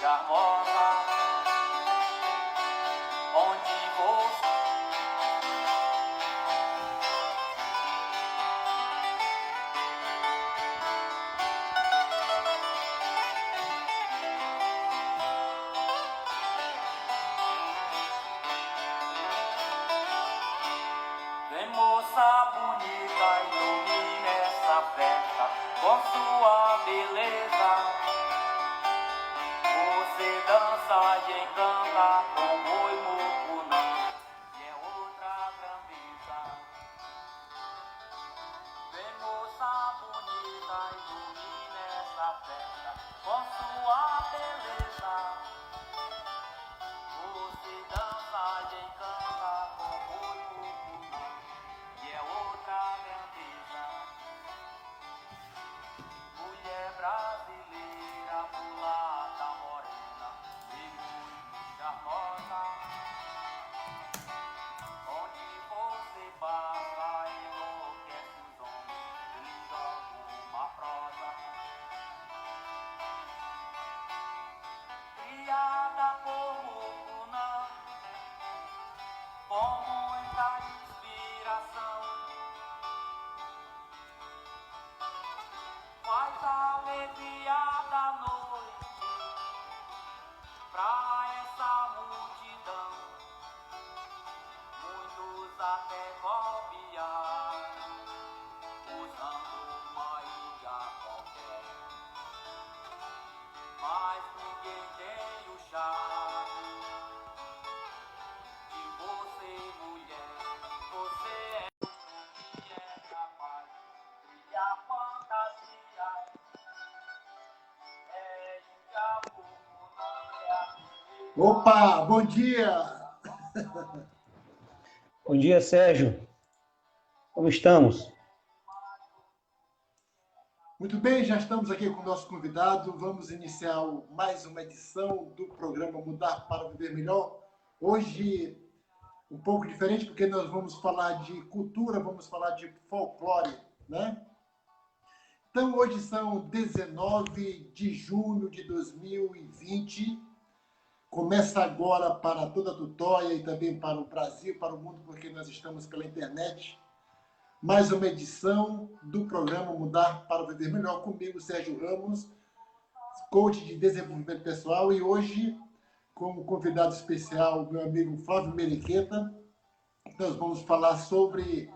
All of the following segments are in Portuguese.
charmosa, onde você vem, moça bonita, ilumine essa festa com sua beleza. Você dança e encanta com boi mucunã, que é outra grandeza. Vem, moça bonita, ilumine essa festa com sua beleza. Você dança e encanta com boi mucunã, que é outra grandeza. Mulher brasileira, mulata morena e muito charmosa, onde você passa enlouquece os homens, eles jogam uma prosa. Criada por Mucunã, com muita inspiração, faz a alegria da noite pra essa multidão. Muitos até copiar, usando uma ilha qualquer, mas ninguém tem o charme de você, mulher. Você é que é capaz de criar fantasia. É Índia Mucunã, Opa, bom dia! Bom dia, Sérgio. Como estamos? Muito bem, já estamos aqui com o nosso convidado. Vamos iniciar mais uma edição do programa Mudar para Viver Melhor. Hoje, um pouco diferente, porque nós vamos falar de cultura, vamos falar de folclore, né? Então, hoje são 19 de junho de 2020. Começa agora para toda a Tutóia e também para o Brasil, para o mundo, porque nós estamos pela internet. Mais uma edição do programa Mudar para Viver Melhor, comigo, Sérgio Ramos, coach de desenvolvimento pessoal, e hoje, como convidado especial, meu amigo Flávio Meriqueta, nós vamos falar sobre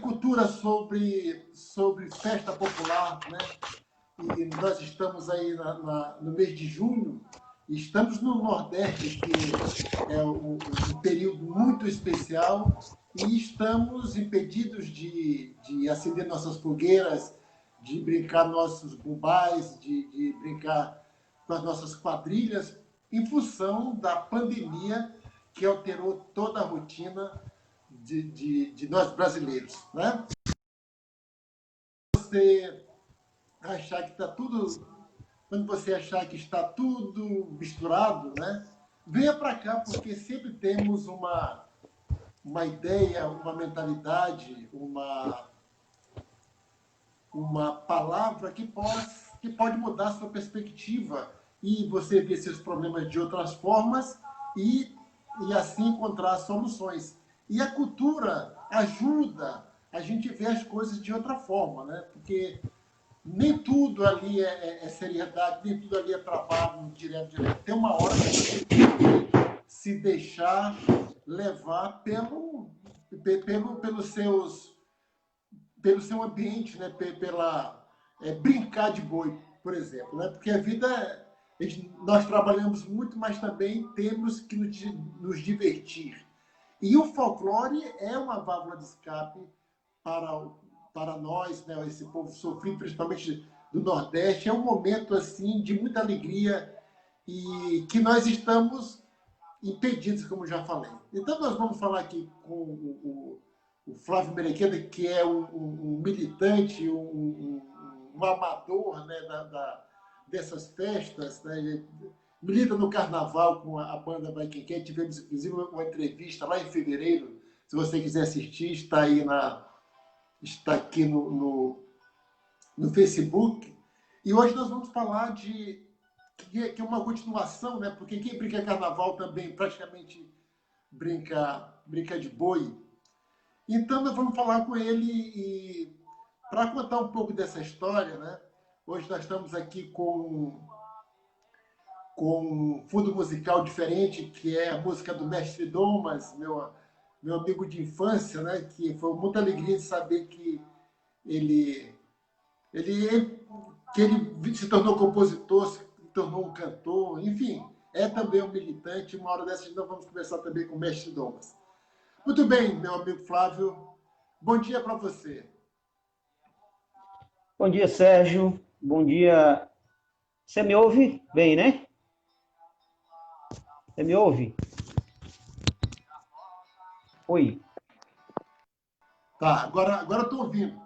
cultura, sobre festa popular, né? E nós estamos aí no mês de junho, e estamos no Nordeste, que é um período muito especial, e estamos impedidos de acender nossas fogueiras, de brincar nossos bumbais, de brincar com as nossas quadrilhas, em função da pandemia que alterou toda a rotina de nós brasileiros, né? Você achar que está tudo... Quando você achar que está tudo misturado, né? Venha para cá, porque sempre temos uma ideia, uma mentalidade, uma palavra que pode mudar a sua perspectiva e você ver seus problemas de outras formas e assim encontrar soluções. E a cultura ajuda a gente ver as coisas de outra forma, né? Porque nem tudo ali é seriedade, nem tudo ali é trabalho direto. Tem uma hora que você tem que se deixar levar pelo seu ambiente, né? Brincar de boi, por exemplo, né? Porque a vida, nós trabalhamos muito, mas também temos que nos divertir. E o folclore é uma válvula de escape para nós, né? Esse povo sofrido, principalmente do Nordeste. É um momento assim de muita alegria e que nós estamos impedidos, como já falei. Então, nós vamos falar aqui com o Flávio Merequeta, que é um militante, um amador, né, dessas festas, né? Milita no Carnaval com a banda Vai Quem Quer. Tivemos, inclusive, uma entrevista lá em fevereiro. Se você quiser assistir, está aqui no Facebook. E hoje nós vamos falar de que é uma continuação, né? Porque quem brinca carnaval também praticamente brinca de boi. Então nós vamos falar com ele e para contar um pouco dessa história, né? Hoje nós estamos aqui com um fundo musical diferente, que é a música do Mestre Domas, meu amigo de infância, né? Que foi muita alegria de saber que ele, ele, ele se tornou compositor, se tornou um cantor, enfim, é também um militante. Uma hora dessas nós vamos conversar também com o Mestre Domas. Muito bem, meu amigo Flávio, bom dia para você. Bom dia, Sérgio. Bom dia. Você me ouve bem, né? Você me ouve? Oi, Tá, agora estou ouvindo.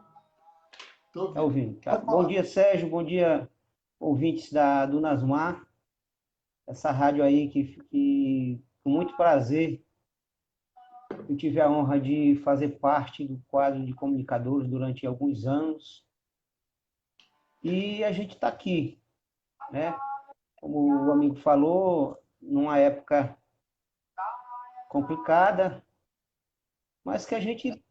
Estou tá ouvindo. ouvindo? Tá. Pode Bom falar. dia, Sérgio. Bom dia, ouvintes do Nasmar. Essa rádio aí que com muito prazer, eu tive a honra de fazer parte do quadro de comunicadores durante alguns anos. E a gente está aqui, né? Como o amigo falou, numa época complicada, mas que a gente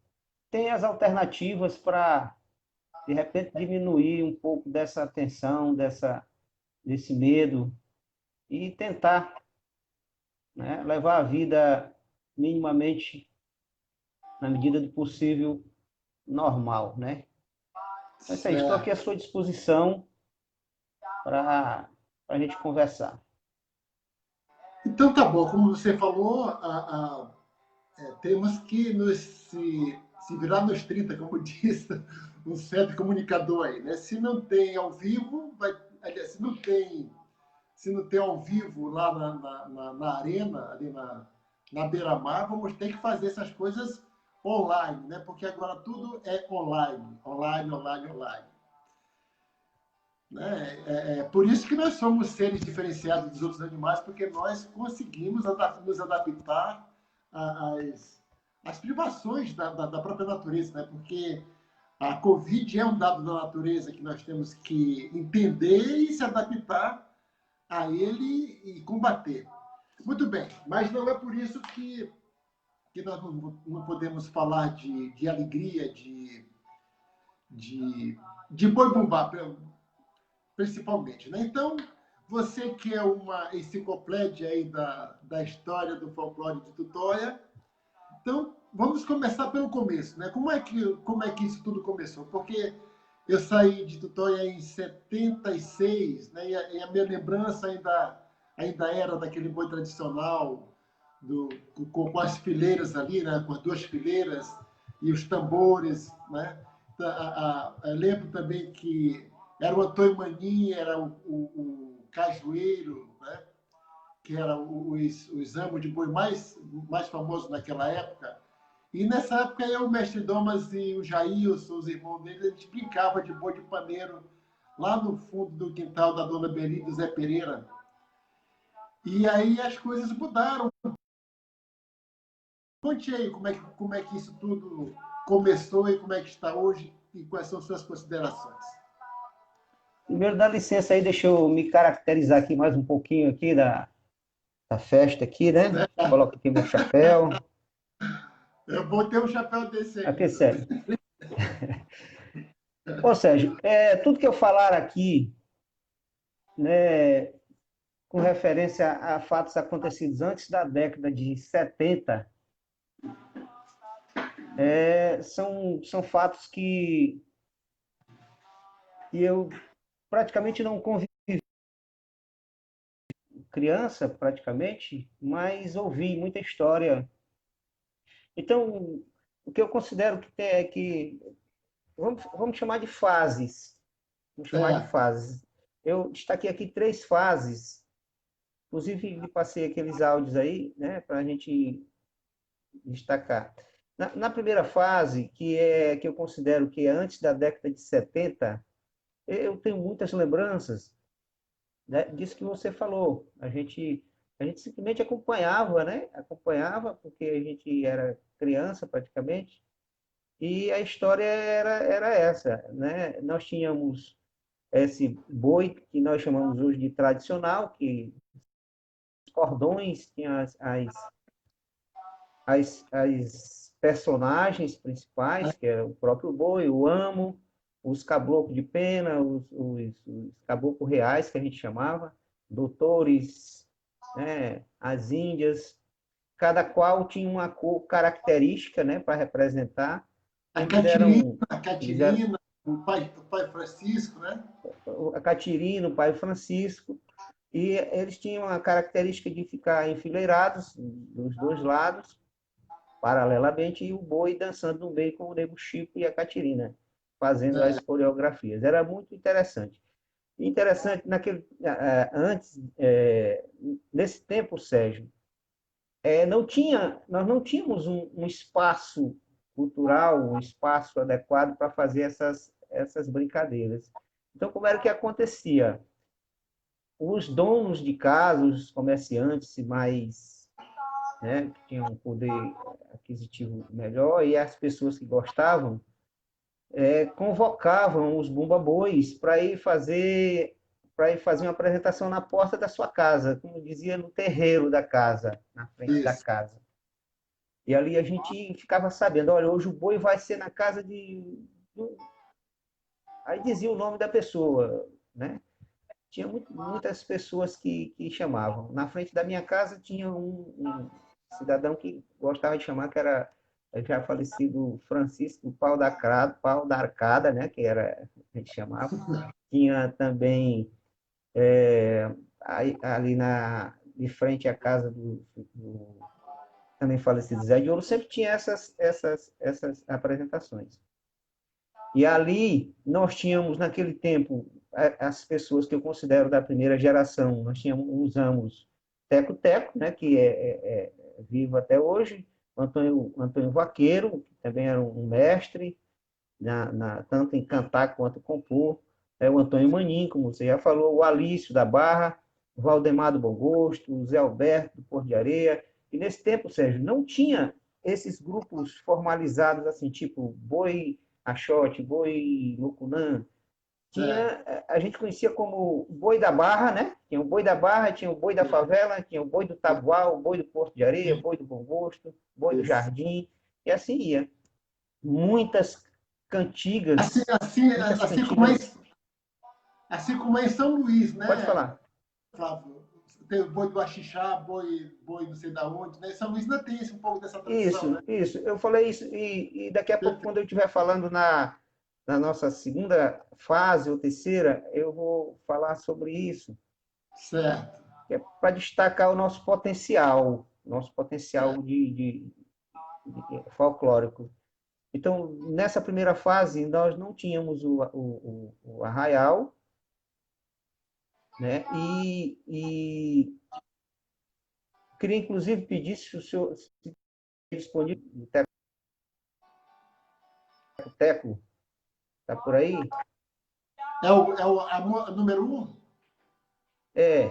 tem as alternativas para, de repente, diminuir um pouco dessa tensão, desse medo e tentar, né, levar a vida minimamente, na medida do possível, normal, né? Então, é isso aí, estou aqui à Certo. sua disposição para a gente conversar. Então tá bom, como você falou, temos que se virar nos 30, como diz um certo comunicador aí, né? Se não tem ao vivo, aliás, se não tem ao vivo lá na arena, ali na beira-mar, vamos ter que fazer essas coisas online, né? Porque agora tudo é online, online, online, online. Né? Por isso que nós somos seres diferenciados dos outros animais, porque nós conseguimos nos adaptar às privações da própria natureza, né? Porque a Covid é um dado da natureza que nós temos que entender e se adaptar a ele e combater. Muito bem, mas não é por isso que nós não podemos falar de alegria, de, de boi bumbá, principalmente. Né? Então, você que é uma enciclopédia aí da história do folclore de Tutóia, então vamos começar pelo começo. Né? Como é que isso tudo começou? Porque eu saí de Tutóia em 76, né? E a minha lembrança ainda era daquele boi tradicional, com as fileiras ali, né? Com as duas fileiras e os tambores. Né? Eu lembro também que era o Antônio Maninha, era o Cajueiro, né? Que era os amos de boi mais famosos naquela época. E nessa época eu, o Mestre Domas e o Jailson, os irmãos dele, a gente brincava de boi de paneiro lá no fundo do quintal da Dona Beli do Zé Pereira. E aí as coisas mudaram. Conte aí como é que isso tudo começou e como é que está hoje e quais são suas considerações. Primeiro, dá licença aí, deixa eu me caracterizar aqui mais um pouquinho aqui da festa aqui, né? Coloco aqui meu chapéu. Eu vou ter um chapéu desse Aqui, ainda. Sérgio. Ô, Sérgio, tudo que eu falar aqui, né, com referência a fatos acontecidos antes da década de 70, são fatos que eu praticamente não convivi criança, praticamente, mas ouvi muita história. Então, o que eu considero que tem é que vamos chamar de fases. Vamos chamar de Certo. fases. Eu destaquei aqui 3 fases. Inclusive, lhe passei aqueles áudios aí, né, para a gente destacar. Na primeira fase, que eu considero que é antes da década de 70, eu tenho muitas lembranças, né, disso que você falou. A gente simplesmente acompanhava, né? Acompanhava, porque a gente era criança praticamente, e a história era essa, né? Nós tínhamos esse boi que nós chamamos hoje de tradicional, que os cordões tinham as personagens principais, que era o próprio boi, o amo, os caboclos de pena, os caboclos reais, que a gente chamava, doutores, né, as índias, cada qual tinha uma cor característica, né, para representar. A Eles eram, eles eram Catirina, o pai Francisco, né? a Catirina, o pai Francisco, e eles tinham a característica de ficar enfileirados dos dois lados, paralelamente, e o boi dançando no meio com o Nego Chico e a Catirina, fazendo as coreografias. Era muito interessante. Interessante, antes, nesse tempo, Sérgio, nós não tínhamos um espaço cultural, um espaço adequado para fazer essas brincadeiras. Então, como era que acontecia? Os donos de casa, os comerciantes mais, né, que tinham um poder aquisitivo melhor, e as pessoas que gostavam, convocavam os bumba-bois para ir fazer uma apresentação na porta da sua casa, como dizia, no terreiro da casa, na frente da Isso. casa. E ali a gente ficava sabendo, olha, hoje o boi vai ser na casa de... Aí dizia o nome da pessoa, né? Tinha muitas pessoas que chamavam. Na frente da minha casa tinha um cidadão que gostava de chamar, que era já falecido Francisco Pau da Arcada, né? Que era, a gente chamava. Tinha também ali de frente à casa do também falecido Zé de Ouro, sempre tinha essas apresentações. E ali nós tínhamos, naquele tempo, as pessoas que eu considero da primeira geração. Nós usamos Teco-Teco, né, que é vivo até hoje, Antônio Vaqueiro, que também era um mestre, tanto em cantar quanto compor, o Antônio Manin, como você já falou, o Alício da Barra, o Valdemar do Bom Gosto, o Zé Alberto do Porto de Areia. E nesse tempo, Sérgio, não tinha esses grupos formalizados, assim, tipo Boi Axote, Boi Mucunã. A gente conhecia como Boi da Barra, né? Tinha o Boi da Barra, tinha o Boi da Favela, tinha o Boi do Tabual, o Boi do Porto de Areia, o Boi do Bom Gosto, Boi do Isso. Jardim, e assim ia. Muitas Assim, cantigas, assim, muitas assim como é, cantigas. assim como é em São Luís, Pode né, falar. Flávio? Tem o boi do Axixá, boi não sei da onde, né? Em São Luís ainda tem um pouco dessa tradição, né? Isso. Eu falei isso, e daqui a pouco, quando eu estiver falando na nossa segunda fase ou terceira, eu vou falar sobre isso, Certo. que é para destacar o nosso potencial Certo. de folclórico. Então, nessa primeira fase, nós não tínhamos o arraial, né? E queria, inclusive, pedir se o senhor se disponível, o Teco, está por aí? É o número um? É.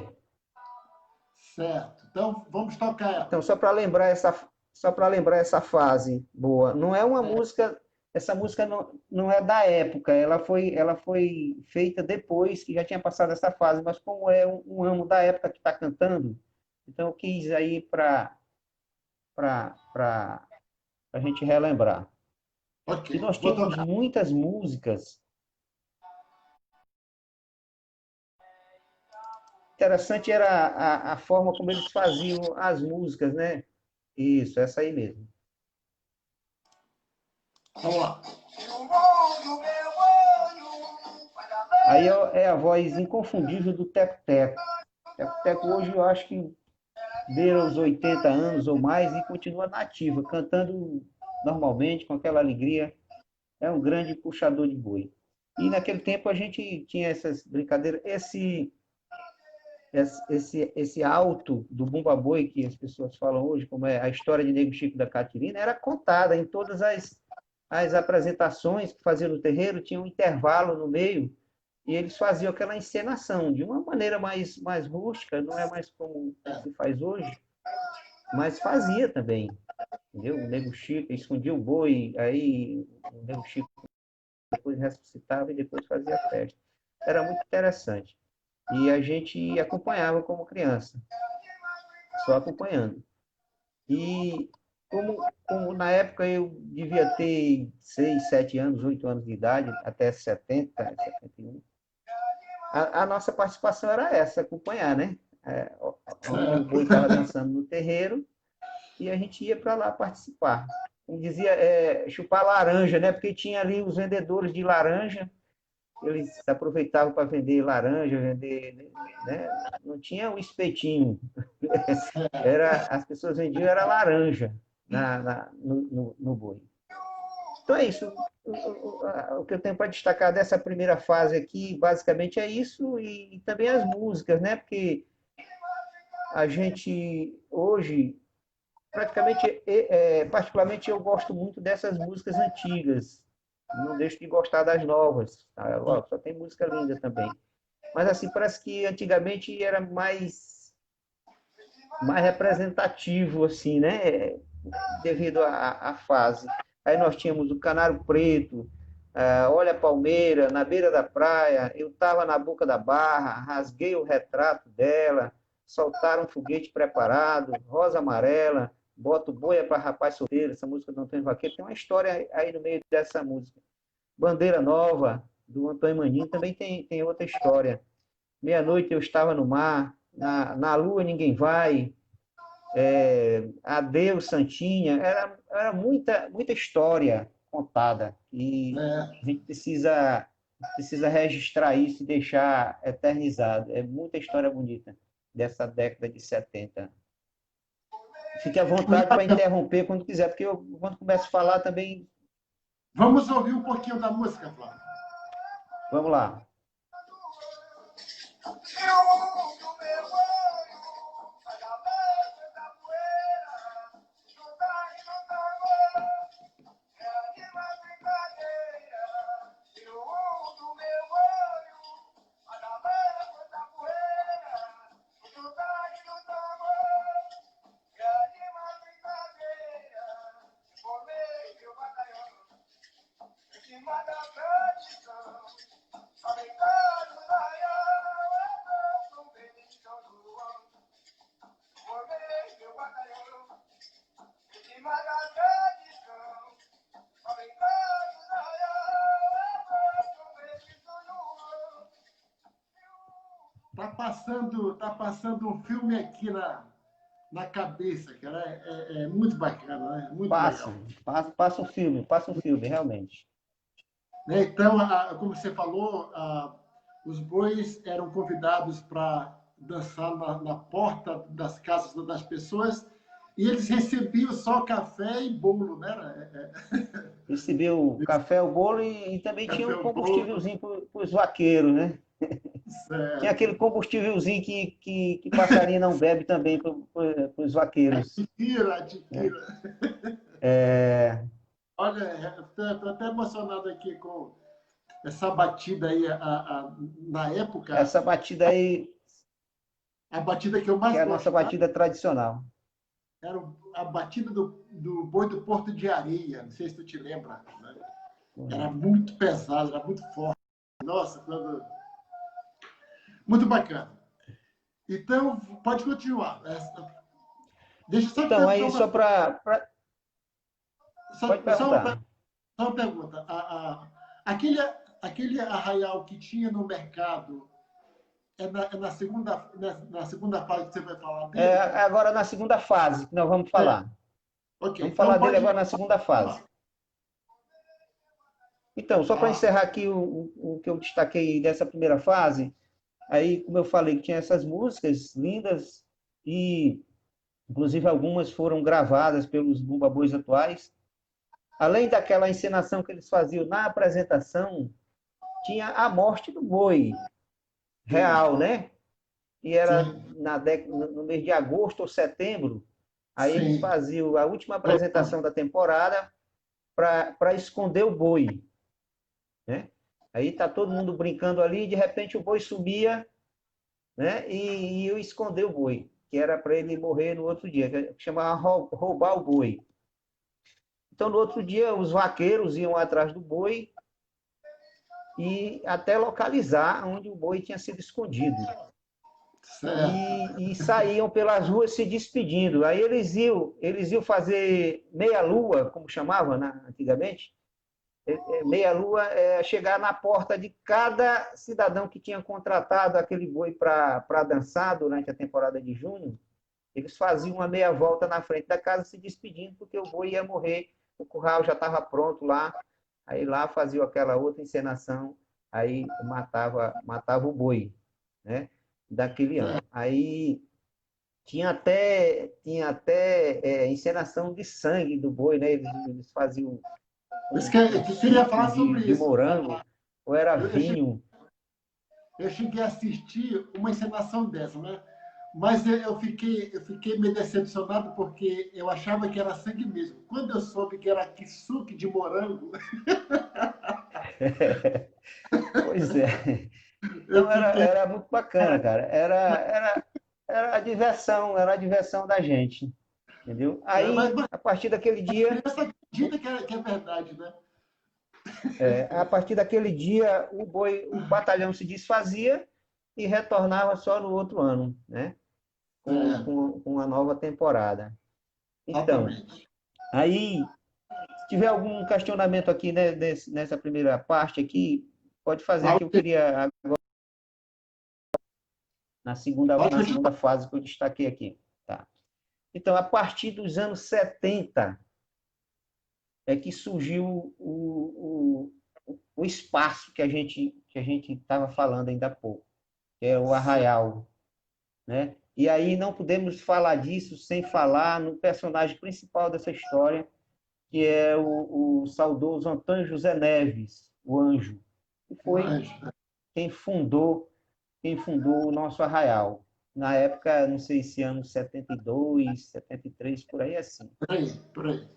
Certo. Então, vamos tocar Então, ela. só para lembrar essa fase boa, não é uma música, essa música não é da época, ela foi feita depois que já tinha passado essa fase, mas como é um amo da época que está cantando, então eu quis aí para a gente relembrar. Ok. E nós Vou tínhamos tocar. muitas músicas. Interessante era a forma como eles faziam as músicas, né? Isso, essa aí mesmo. Vamos lá. Aí é a voz inconfundível do Teco Teco. Teco Teco hoje eu acho que beira os 80 anos ou mais e continua nativa, cantando normalmente, com aquela alegria. É um grande puxador de boi. E naquele tempo a gente tinha essas brincadeiras, esse alto do Bumba Boi que as pessoas falam hoje, como é a história de Nego Chico da Catirina, era contada em todas as apresentações que faziam no terreiro, tinha um intervalo no meio, e eles faziam aquela encenação de uma maneira mais rústica, não é mais como se faz hoje, mas fazia também, entendeu? O Nego Chico escondia o boi, aí o Nego Chico depois ressuscitava e depois fazia a festa. era muito interessante. E a gente acompanhava como criança, só acompanhando. E como na época eu devia ter 6, 7 anos, 8 anos de idade, até 70, 71, a nossa participação era essa, acompanhar, né? Onde o boi estava dançando no terreiro, e a gente ia para lá participar. Como dizia, chupar laranja, né? Porque tinha ali os vendedores de laranja, eles aproveitavam para vender laranja, vender, né? Não tinha o espetinho. As pessoas vendiam era laranja no boi. Então é isso. O que eu tenho para destacar dessa primeira fase aqui, basicamente é isso, e também as músicas, né? Porque a gente hoje praticamente, particularmente eu gosto muito dessas músicas antigas. Não deixo de gostar das novas. Tá? Só tem música linda também. Mas assim, parece que antigamente era mais representativo, assim, né? Devido à fase. Aí nós tínhamos o Canário Preto, Olha a Palmeira, Na Beira da Praia, Eu Estava na Boca da Barra, Rasguei o Retrato dela, Soltaram um Foguete Preparado, Rosa Amarela, Boto Boia para Rapaz Solteiro, essa música do Antônio Vaqueiro, tem uma história aí no meio dessa música. Bandeira Nova, do Antônio Maninho, também tem outra história. Meia-noite eu estava no mar, na lua ninguém vai, Adeus Santinha, era muita história contada e É, a gente precisa registrar isso e deixar eternizado. É muita história bonita dessa década de 70. Fique à muito vontade para bacana. interromper quando quiser, porque quando começo a falar também, Vamos ouvir um pouquinho da música, Flávio. vamos lá. Tá passando um filme aqui na cabeça, cara. É muito bacana, né? Muito Passa, legal. passa um filme, realmente. Né? Então, como você falou, os bois eram convidados para dançar na porta das casas das pessoas e eles recebiam só café e bolo, né? Recebeu o café, o bolo e também tinha Café um e bolo, combustívelzinho para os vaqueiros, né? Tinha certo. aquele combustívelzinho que passarinho não bebe também para os vaqueiros. Adquira, Né? adquira. É, Olha, estou até emocionado aqui com essa batida aí. Na época, essa batida aí, a batida que eu que mais é a nossa gostava batida tradicional. era a batida do boi do Porto de Areia. Não sei se tu te lembra, né? Era muito pesado, era muito forte. Nossa, muito bacana. Então, pode continuar. Deixa eu só te Então, perguntar aí uma só coisa. para. Pode Só uma, perguntar. só uma pergunta. Aquele arraial que tinha no mercado, é na segunda fase que você vai falar É, dele? agora na segunda fase que nós vamos É. falar. Ok, Vamos então falar dele pode agora na segunda fase. falar. Então, só para Ah, encerrar aqui o que eu destaquei dessa primeira fase, aí, como eu falei, que tinha essas músicas lindas e, inclusive, algumas foram gravadas pelos Bumba Bois atuais. Além daquela encenação que eles faziam na apresentação, tinha a morte do boi sim, real, né? E era sim, no mês de agosto ou setembro. Aí eles sim. faziam a última apresentação da temporada para esconder o boi, né? Aí tá todo mundo brincando ali, e de repente o boi subia, né? E eu esconder o boi, que era para ele morrer no outro dia, que chamava roubar o boi. Então no outro dia os vaqueiros iam atrás do boi e até localizar onde o boi tinha sido escondido. Certo. E saíam pelas ruas se despedindo. Aí eles iam fazer meia-lua, como chamava, né, antigamente. Meia-lua é chegar na porta de cada cidadão que tinha contratado aquele boi para dançar durante a temporada de junho. Eles faziam uma meia volta na frente da casa se despedindo, porque o boi ia morrer, o curral já estava pronto lá. Aí lá fazia aquela outra encenação, aí matava o boi, né, daquele ano. Aí tinha até encenação de sangue do boi, né? Eles faziam Isso com, que com eu queria suco falar sobre de isso. morango, ou era Eu, eu cheguei, vinho. eu cheguei a assistir uma encenação dessa, né? Mas eu fiquei meio decepcionado porque eu achava que era sangue mesmo. Quando eu soube que era kisuke de morango, Pois é. eu Então fiquei. era muito bacana, cara. Era a diversão da gente, entendeu? Mas, Aí, mas a partir daquele a dia, criança acredita que é verdade, né? o batalhão se desfazia e retornava só no outro ano, né? Com, É, com, com a nova temporada. Então, exatamente. aí, se tiver algum questionamento aqui, né, nessa primeira parte aqui, pode fazer que eu queria na segunda, Pode na continuar. segunda fase que eu destaquei aqui. Tá? Então, a partir dos anos 70 é que surgiu o espaço que a gente estava falando ainda há pouco, que é o Arraial, né? E aí não podemos falar disso sem falar no personagem principal dessa história, que é o saudoso Antônio José Neves, o Anjo, que foi Mas, quem fundou quem fundou o nosso Arraial. Na época, não sei se anos 72, 73, por aí assim, por aí, por aí.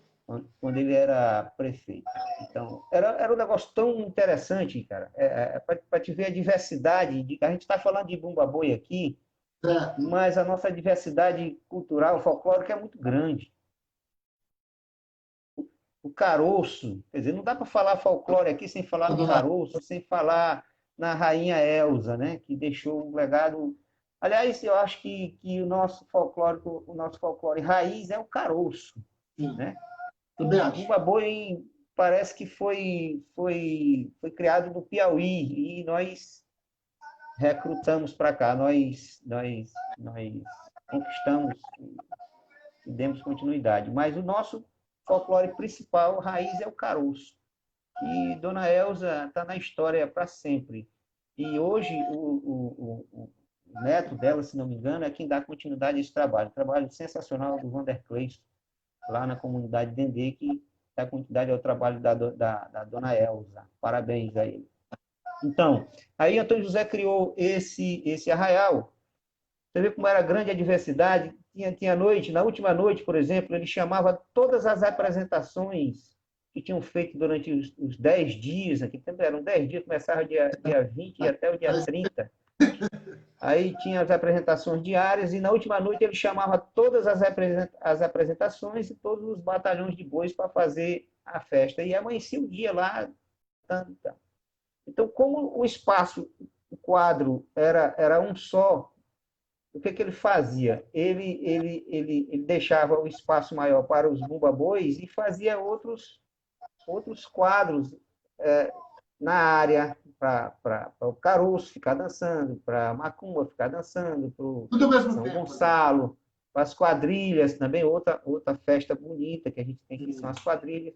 quando ele era prefeito. Então, era um negócio tão interessante, cara, para te ver a diversidade. A gente está falando de Bumba Boi aqui, Certo. mas a nossa diversidade cultural, folclórica é muito grande. O caroço, quer dizer, não dá para falar folclore aqui sem falar no caroço, sem falar na rainha Elsa, né, que deixou um legado. Aliás, eu acho que o nosso folclore raiz é o caroço, Sim, né? também O acho. Bumba Boi parece que foi criado no Piauí e nós recrutamos para cá, nós conquistamos e demos continuidade. Mas o nosso folclore principal, raiz, é o caroço. E Dona Elza está na história para sempre. E hoje o neto dela, se não me engano, é quem dá continuidade a esse trabalho. Um trabalho sensacional do Vander Cleis, lá na comunidade Dendê, que dá continuidade ao trabalho da Dona Elza. Parabéns a ele. Então, aí Antônio José criou esse arraial. Você vê como era grande a diversidade. Tinha noite, na última noite, por exemplo, ele chamava todas as apresentações que tinham feito durante os 10 dias, aqui também eram 10 dias, começava dia 20 e até o dia Mas, 30. Aí tinha as apresentações diárias e na última noite ele chamava todas as apresentações e todos os batalhões de bois para fazer a festa. E amanhecia o dia lá. Então, como o espaço, o quadro era um só, o que ele fazia? Ele deixava o espaço maior para os bumba-bois e fazia outros quadros na área para o caroço ficar dançando, para a macumba ficar dançando, para o tudo ao mesmo São tempo, né? Gonçalo, para as quadrilhas também, outra festa bonita que a gente tem aqui são Sim. as quadrilhas.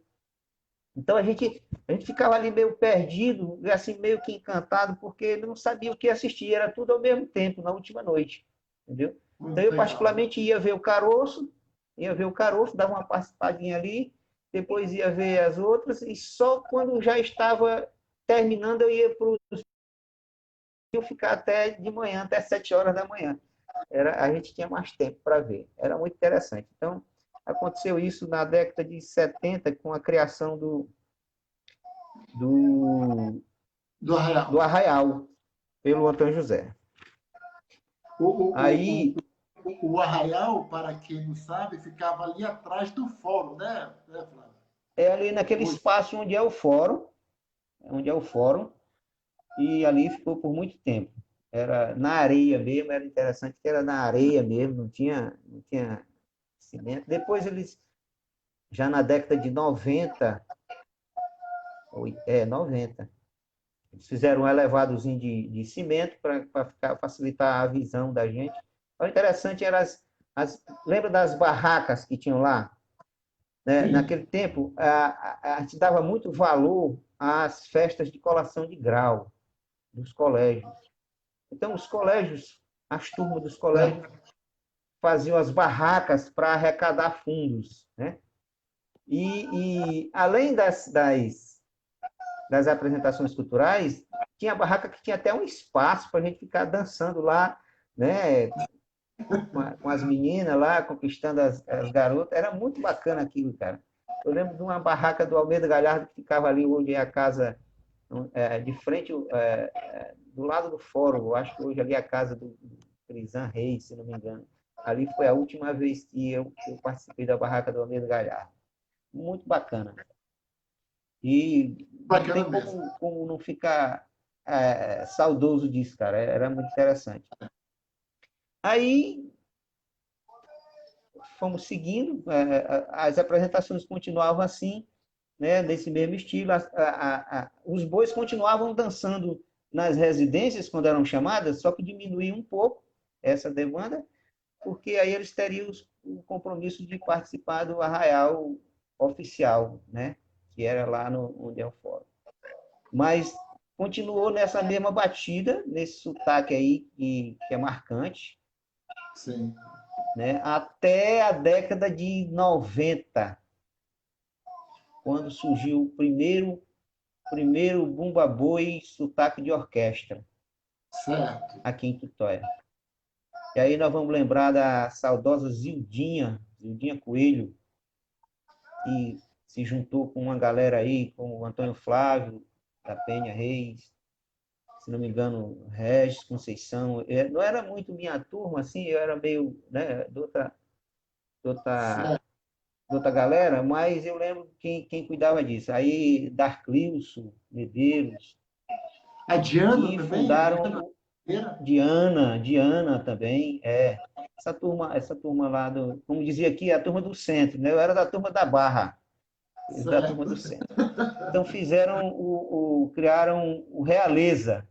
Então a gente ficava ali meio perdido, assim, meio que encantado, porque não sabia o que assistir, era tudo ao mesmo tempo, na última noite, entendeu? Então Muito eu legal. particularmente ia ver o caroço, dava uma participadinha ali, depois ia ver as outras, e só quando já estava terminando eu ia para o eu ficar até de manhã, até 7 horas da manhã. A gente tinha mais tempo para ver, era muito interessante. Então, aconteceu isso na década de 70 com a criação do, Do do Arraial. Arraial, pelo Antônio José. O, o, o, Aí, o Arraial, para quem não sabe, ficava ali atrás do fórum, né, Flávio? é ali naquele Hoje. espaço onde é o fórum, e ali ficou por muito tempo. Era na areia mesmo, era interessante que era na areia mesmo, não tinha cimento. Depois eles, já na década de 90, 90, eles fizeram um elevadozinho de cimento para facilitar a visão da gente. O interessante era lembra das barracas que tinham lá? Né? Sim. Naquele tempo, a gente dava muito valor às festas de colação de grau dos colégios. Então, os colégios, as turmas dos colégios Certo. faziam as barracas para arrecadar fundos, né? Além das apresentações culturais, tinha barraca que tinha até um espaço para a gente ficar dançando lá, né? Com as meninas lá, conquistando as garotas. Era muito bacana aquilo, cara. Eu lembro de uma barraca do Almeida Galhardo que ficava ali onde é a casa, de frente, do lado do fórum. Eu acho que hoje ali é a casa do Crisan Reis, se não me engano. Ali foi a última vez que eu participei da barraca do Almeida Galhardo. Muito bacana. E não Bacana tem mesmo. como não ficar saudoso disso, cara. Era muito interessante. Aí fomos seguindo, as apresentações continuavam assim, né, nesse mesmo estilo. Os bois continuavam dançando nas residências quando eram chamadas, só que diminuía um pouco essa demanda, porque aí eles teriam o compromisso de participar do arraial oficial, né, que era lá onde é o fórum. Mas continuou nessa mesma batida, nesse sotaque aí que é marcante, Sim. né, até a década de 90, quando surgiu o primeiro Bumba Boi sotaque de orquestra, Certo. aqui em Tutóia. E aí nós vamos lembrar da saudosa Zildinha Coelho, que se juntou com uma galera aí, com o Antônio Flávio, da Penha Reis, se não me engano, Regis Conceição. Não era muito minha turma, assim, eu era meio, né, de outra, Certo. de outra galera, mas eu lembro quem cuidava disso. Aí, Darclilson Medeiros, A Diana que também? A fundaram Diana Pereira? Diana também, essa turma lá como dizia aqui, a turma do centro, né? Eu era da turma da Barra, eles da turma Certo. do centro. Então criaram o Realeza,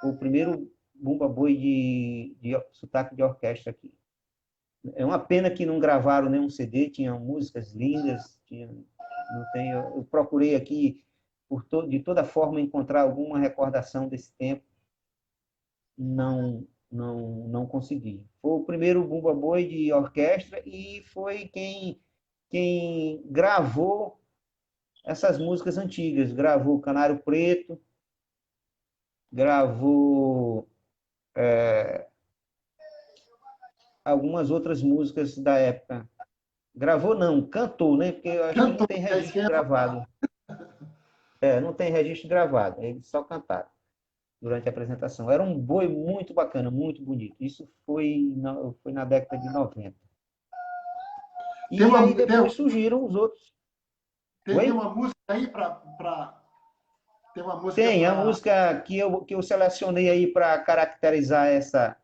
o primeiro Bumba Boi de sotaque de orquestra aqui. É uma pena que não gravaram nenhum CD, tinham músicas lindas, não tem, eu procurei aqui de toda forma encontrar alguma recordação desse tempo, não consegui. Foi o primeiro Bumba Boi de orquestra e foi quem gravou essas músicas antigas. Gravou Canário Preto, gravou algumas outras músicas da época. Gravou não, cantou, né? Porque eu acho que não Cantor, tem é isso que eu registro ia falar. gravado. Não tem registro gravado, eles só cantaram durante a apresentação. Era um boi muito bacana, muito bonito. Isso foi na década de 90. Tem E uma, aí depois surgiram os outros. tem Oi? uma música aí para. Tem uma música Tem a para. música que eu selecionei aí para caracterizar essa,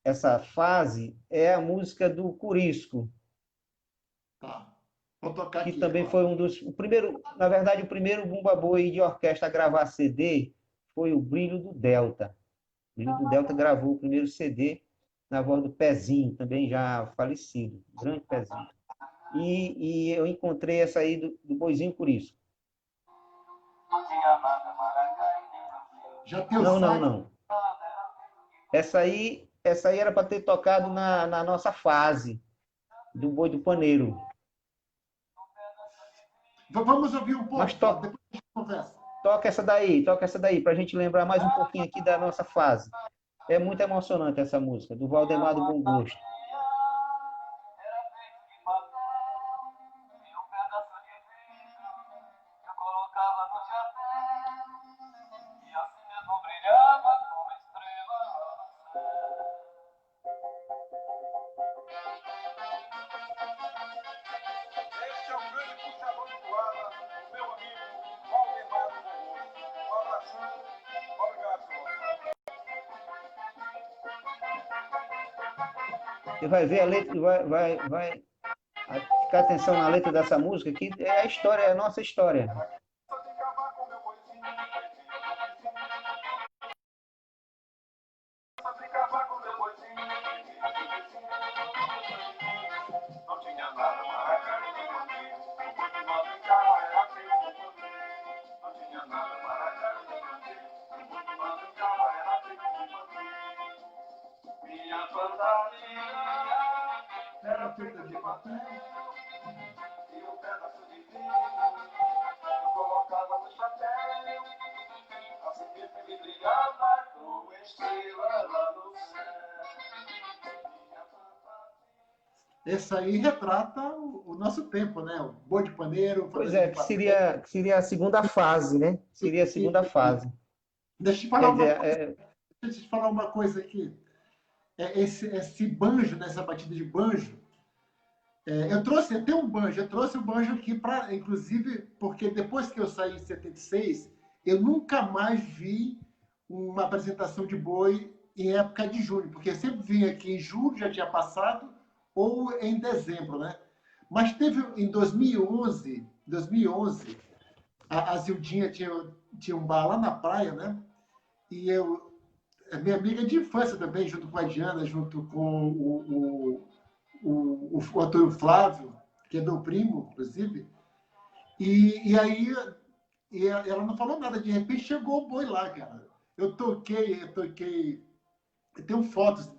essa fase, é a música do Curisco, Tá. Vou tocar que aqui também agora. foi o primeiro, na verdade, o primeiro Bumba Boi de orquestra a gravar CD foi o Brilho do Delta. O Brilho do Delta gravou o primeiro CD na voz do Pezinho, também já falecido, grande Pezinho. E eu encontrei essa aí do Boizinho Curisco. Já tem o Não, não, sax. não. Essa aí era para ter tocado na nossa fase do Boi do Paneiro. Vamos ouvir um Mas pouco, depois a gente conversa. toca essa daí, para a gente lembrar mais um pouquinho aqui da nossa fase. É muito emocionante essa música, do Valdemar do Bom Gosto. Era feito de papel e um pedaço de vidro que eu colocava no chapéu e assim mesmo brilhava como estrela no céu. Este é o grande puxador de toada, o meu amigo Valdemar. Você vai ver a letra, vai ficar atenção na letra dessa música, que é a história, é a nossa história. Minha fantasia era feita de papel e um pedaço de vidro eu colocava no chapéu, assim mesmo ele brilhava como estrela lá no céu. Minha fantasia. Esse aí retrata o nosso tempo, né? O boi de paneiro, Pois fantasia é, de papel. que seria a segunda fase, né? Seria a segunda fase. Deixa eu te falar Quer uma dizer, coisa, deixa eu te falar uma coisa aqui. Esse banjo, nessa batida de banjo, eu trouxe até um banjo, eu trouxe o banjo aqui para, inclusive, porque depois que eu saí em 76, eu nunca mais vi uma apresentação de boi em época de junho, porque eu sempre vinha aqui em julho, já tinha passado, ou em dezembro, né? Mas teve em 2011, a Zildinha tinha um bar lá na praia, né? E a minha amiga de infância também, junto com a Diana, junto com o Antônio Flávio, que é meu primo, inclusive. E aí ela não falou nada, de repente chegou o boi lá, cara. Eu toquei. Eu tenho fotos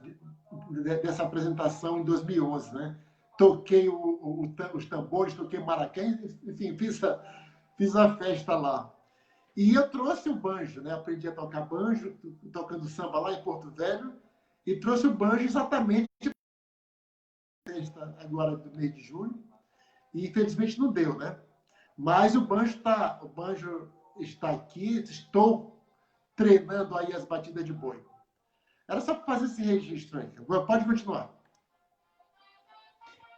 dessa apresentação em 2011, né? Toquei os tambores, toquei maracanã, enfim, fiz a festa lá. E eu trouxe o banjo, né? Aprendi a tocar banjo, tocando samba lá em Porto Velho, e trouxe o banjo exatamente agora do mês de junho, e infelizmente não deu, né? Mas o banjo está aqui, estou treinando aí as batidas de boi. Era só para fazer esse registro aí. Agora pode continuar.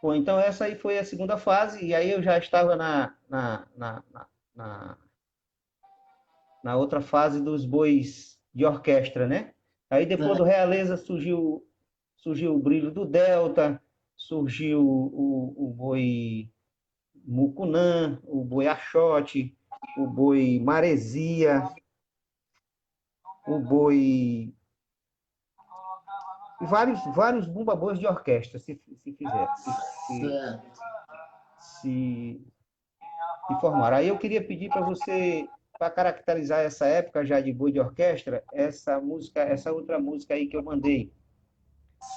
bom, então essa aí foi a segunda fase, e aí eu já estava na, na outra fase dos bois de orquestra, né? Aí depois do É, Realeza surgiu o Brilho do Delta, surgiu o boi Mucunã, o boi Axote, o boi Maresia, o boi e vários bumba-bois de orquestra, se fizer, certo. se, se formaram. Aí eu queria pedir para você, para caracterizar essa época já de boi de orquestra, essa música, essa outra música aí que eu mandei,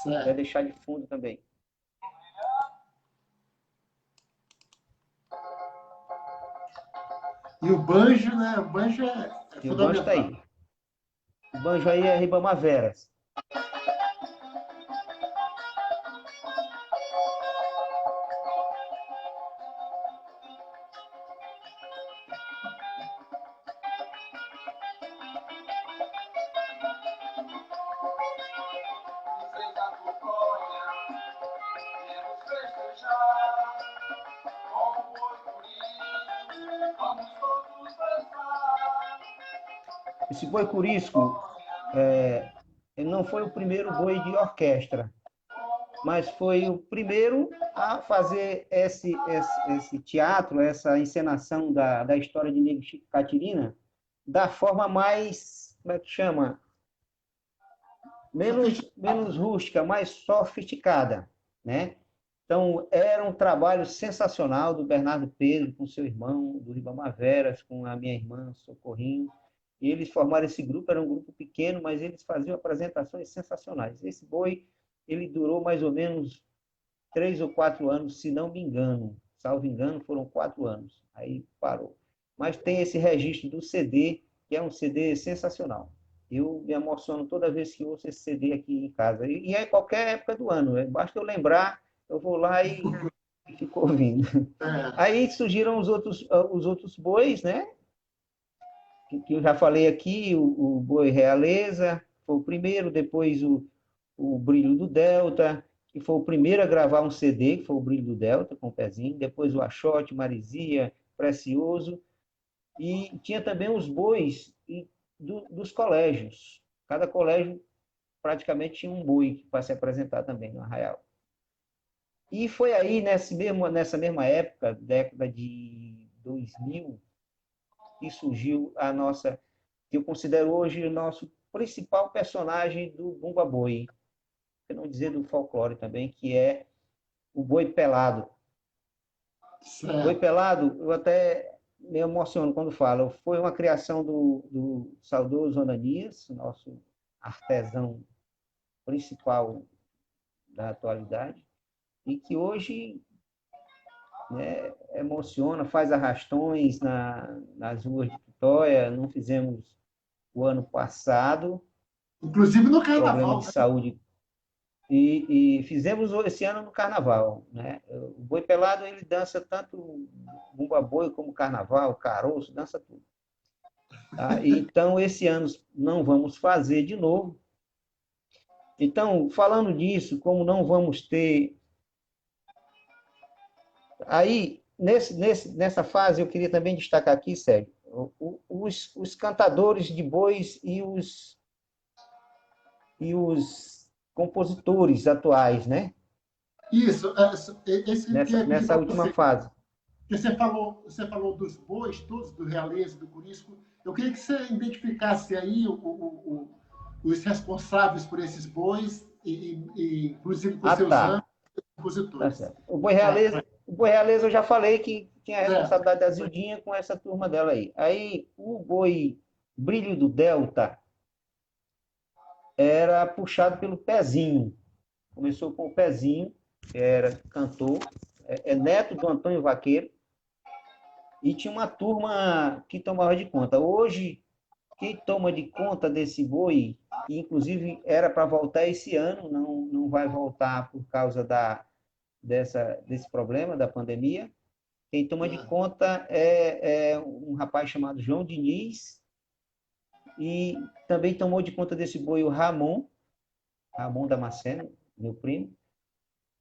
até Certo. deixar de fundo também. E o banjo, né? O banjo é E o banjo está fundamental. aí. O banjo aí é Ribamar Veras. Princesa Tutóia, viemos festejar com o boi bonito, vamos todos dançar. Esse boi Curisco, ele não foi o primeiro boi de orquestra, mas foi o primeiro a fazer esse teatro, essa encenação da história de Nego Chico Catirina, da forma mais, como é que chama? Menos Sofisticado, né? rústica, mais sofisticada, né? Então, era um trabalho sensacional do Bernardo Pedro com seu irmão, do Ribamar Veras, com a minha irmã Socorrinho. E eles formaram esse grupo, era um grupo pequeno, mas eles faziam apresentações sensacionais. Esse boi, ele durou mais ou menos 3 ou 4 anos, se não me engano. Salvo engano, foram 4 anos. Aí parou. Mas tem esse registro do CD, que é um CD sensacional. Eu me emociono toda vez que ouço esse CD aqui em casa. E é em qualquer época do ano. Basta eu lembrar, eu vou lá e fico ouvindo. É, Aí surgiram os outros bois, né? Que eu já falei aqui, o boi Realeza foi o primeiro, depois o Brilho do Delta, que foi o primeiro a gravar um CD, que foi o Brilho do Delta, com o pezinho, depois o Axote, Marizia, Precioso, e tinha também os bois dos colégios. Cada colégio praticamente tinha um boi para se apresentar também no Arraial. E foi aí, nessa mesma época, década de 2000, que surgiu a nossa, que eu considero hoje o nosso principal personagem do Bumba Boi, para não dizer do folclore também, que é o Boi Pelado. Boi Certo. Pelado, eu até me emociono quando falo, foi uma criação do saudoso Ananias, nosso artesão principal da atualidade, e que hoje, né, emociona, faz arrastões nas ruas de Vitória. Não fizemos o ano passado, Inclusive no problema carnaval, de né? saúde, e fizemos esse ano no carnaval, né? O Boi Pelado, ele dança tanto bumba boi como carnaval, caroço, dança tudo. Tá? Então, esse ano não vamos fazer de novo. Então, falando disso, como não vamos ter. Aí, nessa fase, eu queria também destacar aqui, Sérgio, os cantadores de bois e os compositores atuais, né? Isso, esse que eu Nessa, ia pedir nessa para última você. fase. Porque você falou dos bois todos, do realeza, do curisco. Eu queria que você identificasse aí os responsáveis por esses bois, inclusive com Ah, seus anos, tá. Tá compositores. certo. O Boi Realeza eu já falei que tinha a Certo. responsabilidade da Zildinha com essa turma dela aí. Aí, o Boi Brilho do Delta era puxado pelo Pezinho. Começou com o Pezinho, que era cantor, é neto do Antônio Vaqueiro, e tinha uma turma que tomava de conta. Hoje, quem toma de conta desse boi, que inclusive era para voltar esse ano, não vai voltar por causa desse problema da pandemia. Quem toma de conta é um rapaz chamado João Diniz, e também tomou de conta desse boi o Ramon Damasceno, meu primo,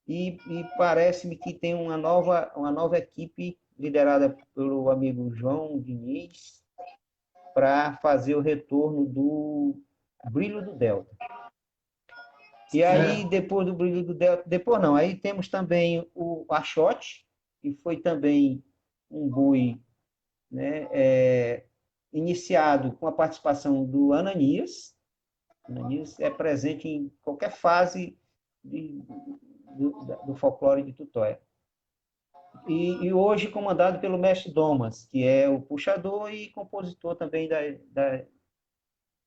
e parece-me que tem uma nova equipe liderada pelo amigo João Diniz para fazer o retorno do Brilho do Delta. E aí, Certo. depois do Brilho do Delta, depois não, aí temos também o Axote, que foi também um boi, né, iniciado com a participação do Ananias. Ananias é presente em qualquer fase do folclore de Tutóia. E hoje comandado pelo mestre Domas, que é o puxador e compositor também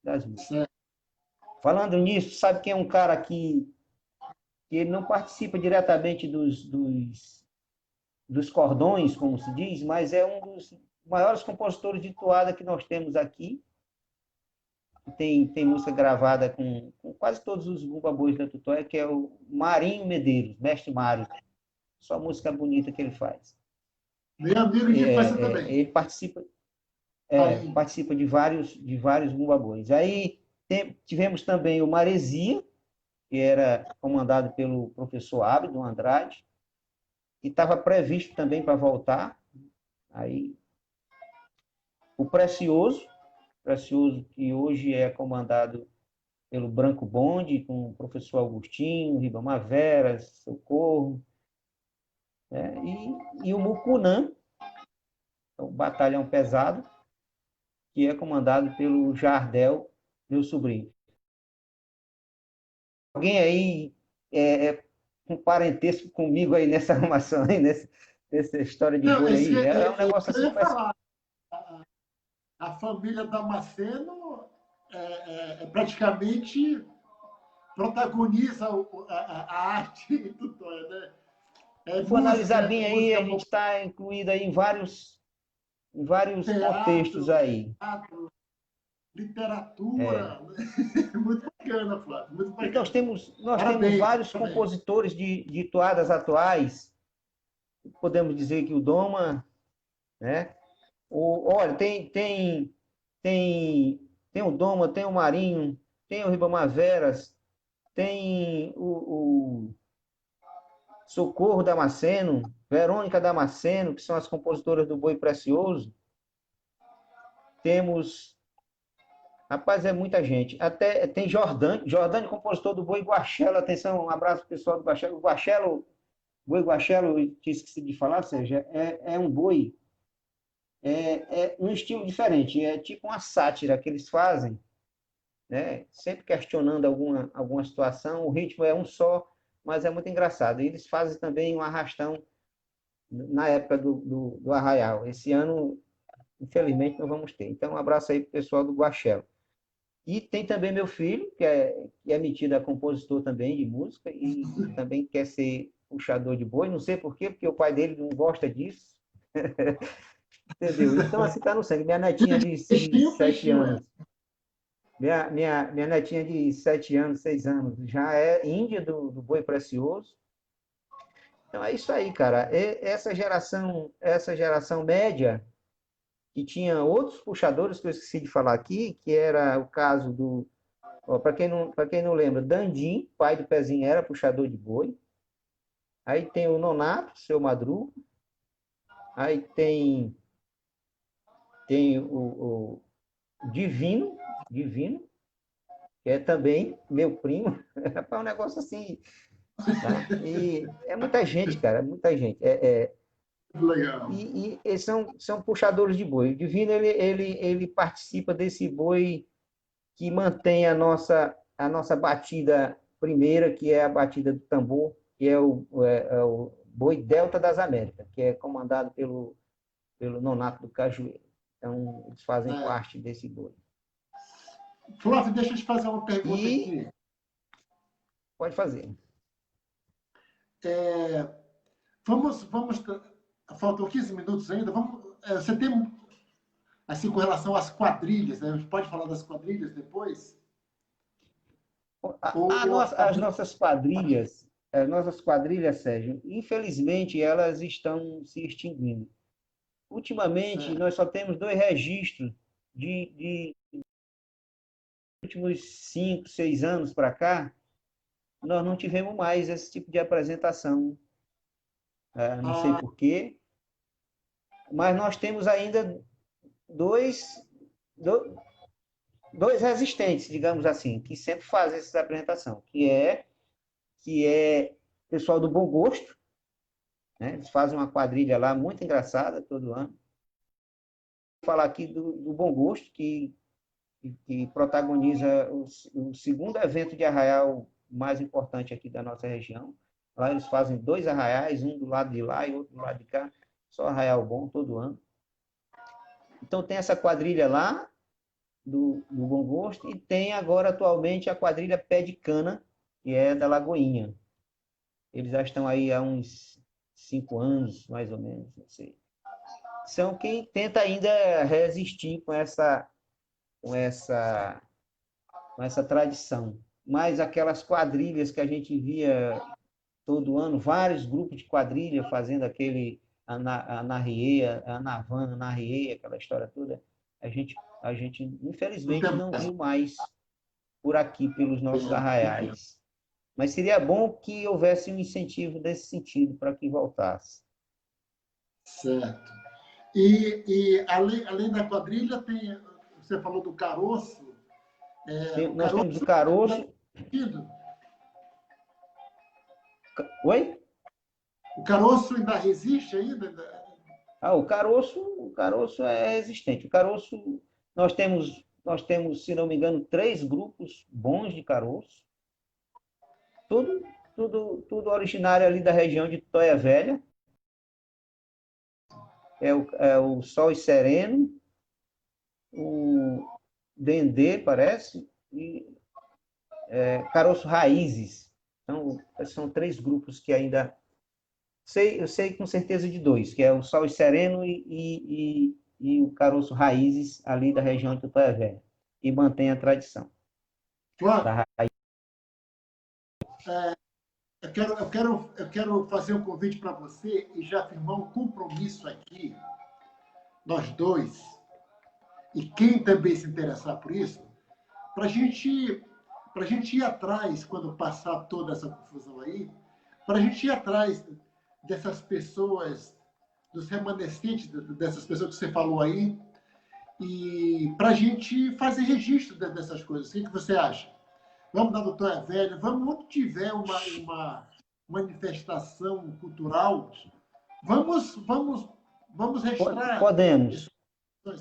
das músicas. Certo. Falando nisso, sabe quem é um cara que ele não participa diretamente dos cordões, como se diz, mas é um dos maiores compositores de toada que nós temos aqui. Tem música gravada com quase todos os bumba-bois da Tutóia, que é o Marinho Medeiros, mestre Mário. Só música bonita que ele faz. Meu amigo de infância também. Ele participa, Marinho. participa de vários bumba-bois. Aí tivemos também o Maresia, que era comandado pelo professor Abdo Andrade, que estava previsto também para voltar. Aí, o Precioso, que hoje é comandado pelo Branco Bonde, com o professor Augustinho, Ribamar Veras, Socorro, né? E o Mucunã, o batalhão pesado, que é comandado pelo Jardel, meu sobrinho. Alguém aí com parentesco comigo aí nessa arrumação, aí, nessa história de Não, boi aí? É um negócio eu assim, ia parece. falar. A família Damasceno praticamente protagoniza a arte do Tóia, né? Se for analisar Música, bem aí, a gente está incluído aí em vários contextos teatro, aí. É. literatura. Muito bacana, Flávio, muito E nós bacana. temos, nós temos Parabéns, vários parabéns. compositores de toadas atuais. Podemos dizer que o Doma, né? Olha, tem o Doma, tem o Marinho, tem o Ribamar Veras, tem o Socorro Damasceno, Verônica Damasceno, que são as compositoras do Boi Precioso. Temos, rapaz, é muita gente. Até tem Jordânia, compositor do Boi Guachelo. Atenção, um abraço pro pessoal do Guachelo. O Guachelo Boi guachelo, eu te esqueci de falar, Sérgio, é um boi, um estilo diferente, é tipo uma sátira que eles fazem, né? Sempre questionando alguma situação, o ritmo é um só, mas é muito engraçado. E eles fazem também um arrastão na época do Arraial. Esse ano, infelizmente, não vamos ter. Então, um abraço aí para o pessoal do Guaxelo. E tem também meu filho, que é metido a compositor também de música e também quer ser puxador de boi. Não sei por quê, porque o pai dele não gosta disso. Entendeu? Então, assim, está no sangue. Minha netinha de Peixinho, 7 peixinho, é. anos. Minha netinha de 7 anos, 6 anos, já é índia do boi precioso. Então é isso aí, cara. Essa geração média, que tinha outros puxadores que eu esqueci de falar aqui, que era o caso do. Para quem não lembra, Dandim, pai do Pezinho, era puxador de boi. Aí tem o Nonato, seu Madruga. Aí tem o Divino, que é também meu primo. É um negócio assim, tá? E é muita gente, cara, é muita gente. Legal. E eles são puxadores de boi. O Divino, ele participa desse boi que mantém a nossa batida primeira, que é a batida do tambor, que é o boi Delta das Américas, que é comandado pelo Nonato do Cajueiro. Então, eles fazem É. parte desse boi. Flávio, deixa eu te fazer uma pergunta E aqui. pode fazer. Vamos. Faltam 15 minutos ainda. Você tem, assim, com relação às quadrilhas, né? A gente pode falar das quadrilhas depois? Ou As nossas quadrilhas, Sérgio, infelizmente, elas estão se extinguindo. Ultimamente, certo. nós só temos 2 registros de últimos 5, 6 anos para cá, nós não tivemos mais esse tipo de apresentação. Não sei Ah, por quê, mas nós temos ainda dois, do- dois resistentes, digamos assim, que sempre fazem essa apresentação, que é o pessoal do Bom Gosto, né? Eles fazem uma quadrilha lá muito engraçada todo ano. Vou falar aqui do Bom Gosto, que protagoniza o segundo evento de arraial mais importante aqui da nossa região. Lá eles fazem 2 arraiais, um do lado de lá e outro do lado de cá, só arraial bom todo ano. Então tem essa quadrilha lá do Bom Gosto e tem agora atualmente a quadrilha Pé de Cana, que é da Lagoinha. Eles já estão aí há uns 5 anos, mais ou menos, não sei. São quem tenta ainda resistir com essa com essa tradição. Mas aquelas quadrilhas que a gente via todo ano, vários grupos de quadrilha fazendo aquele anarriê, anavan, anarriê, aquela história toda, a gente não infelizmente tem não mais. viu mais por aqui pelos nossos arraiais. Mas seria bom que houvesse um incentivo desse sentido para que voltasse. Certo. E além da quadrilha, você falou do caroço. O Nós temos o caroço caroço. Oi? o caroço ainda resiste ainda? O caroço é existente. O caroço, nós temos, se não me engano, 3 grupos bons de caroço. Tudo originário ali da região de Toia Velha. É o Sol e Sereno, o Dendê, parece, e Caroço Raízes. Então, são 3 grupos que ainda. Eu sei com certeza de 2, que é o Sol e Sereno e o Caroço Raízes, ali da região de Toia Velha, e mantém a tradição Flávio, da raiz. eu quero fazer um convite para você e já firmar um compromisso aqui, nós dois, e quem também se interessar por isso, para a gente ir atrás, quando passar toda essa confusão aí, para a gente ir atrás dessas pessoas, dos remanescentes dessas pessoas que você falou aí, e para a gente fazer registro dessas coisas. O que você acha? Vamos na Doutora Velha, vamos onde tiver manifestação cultural. Vamos registrar. Podemos. O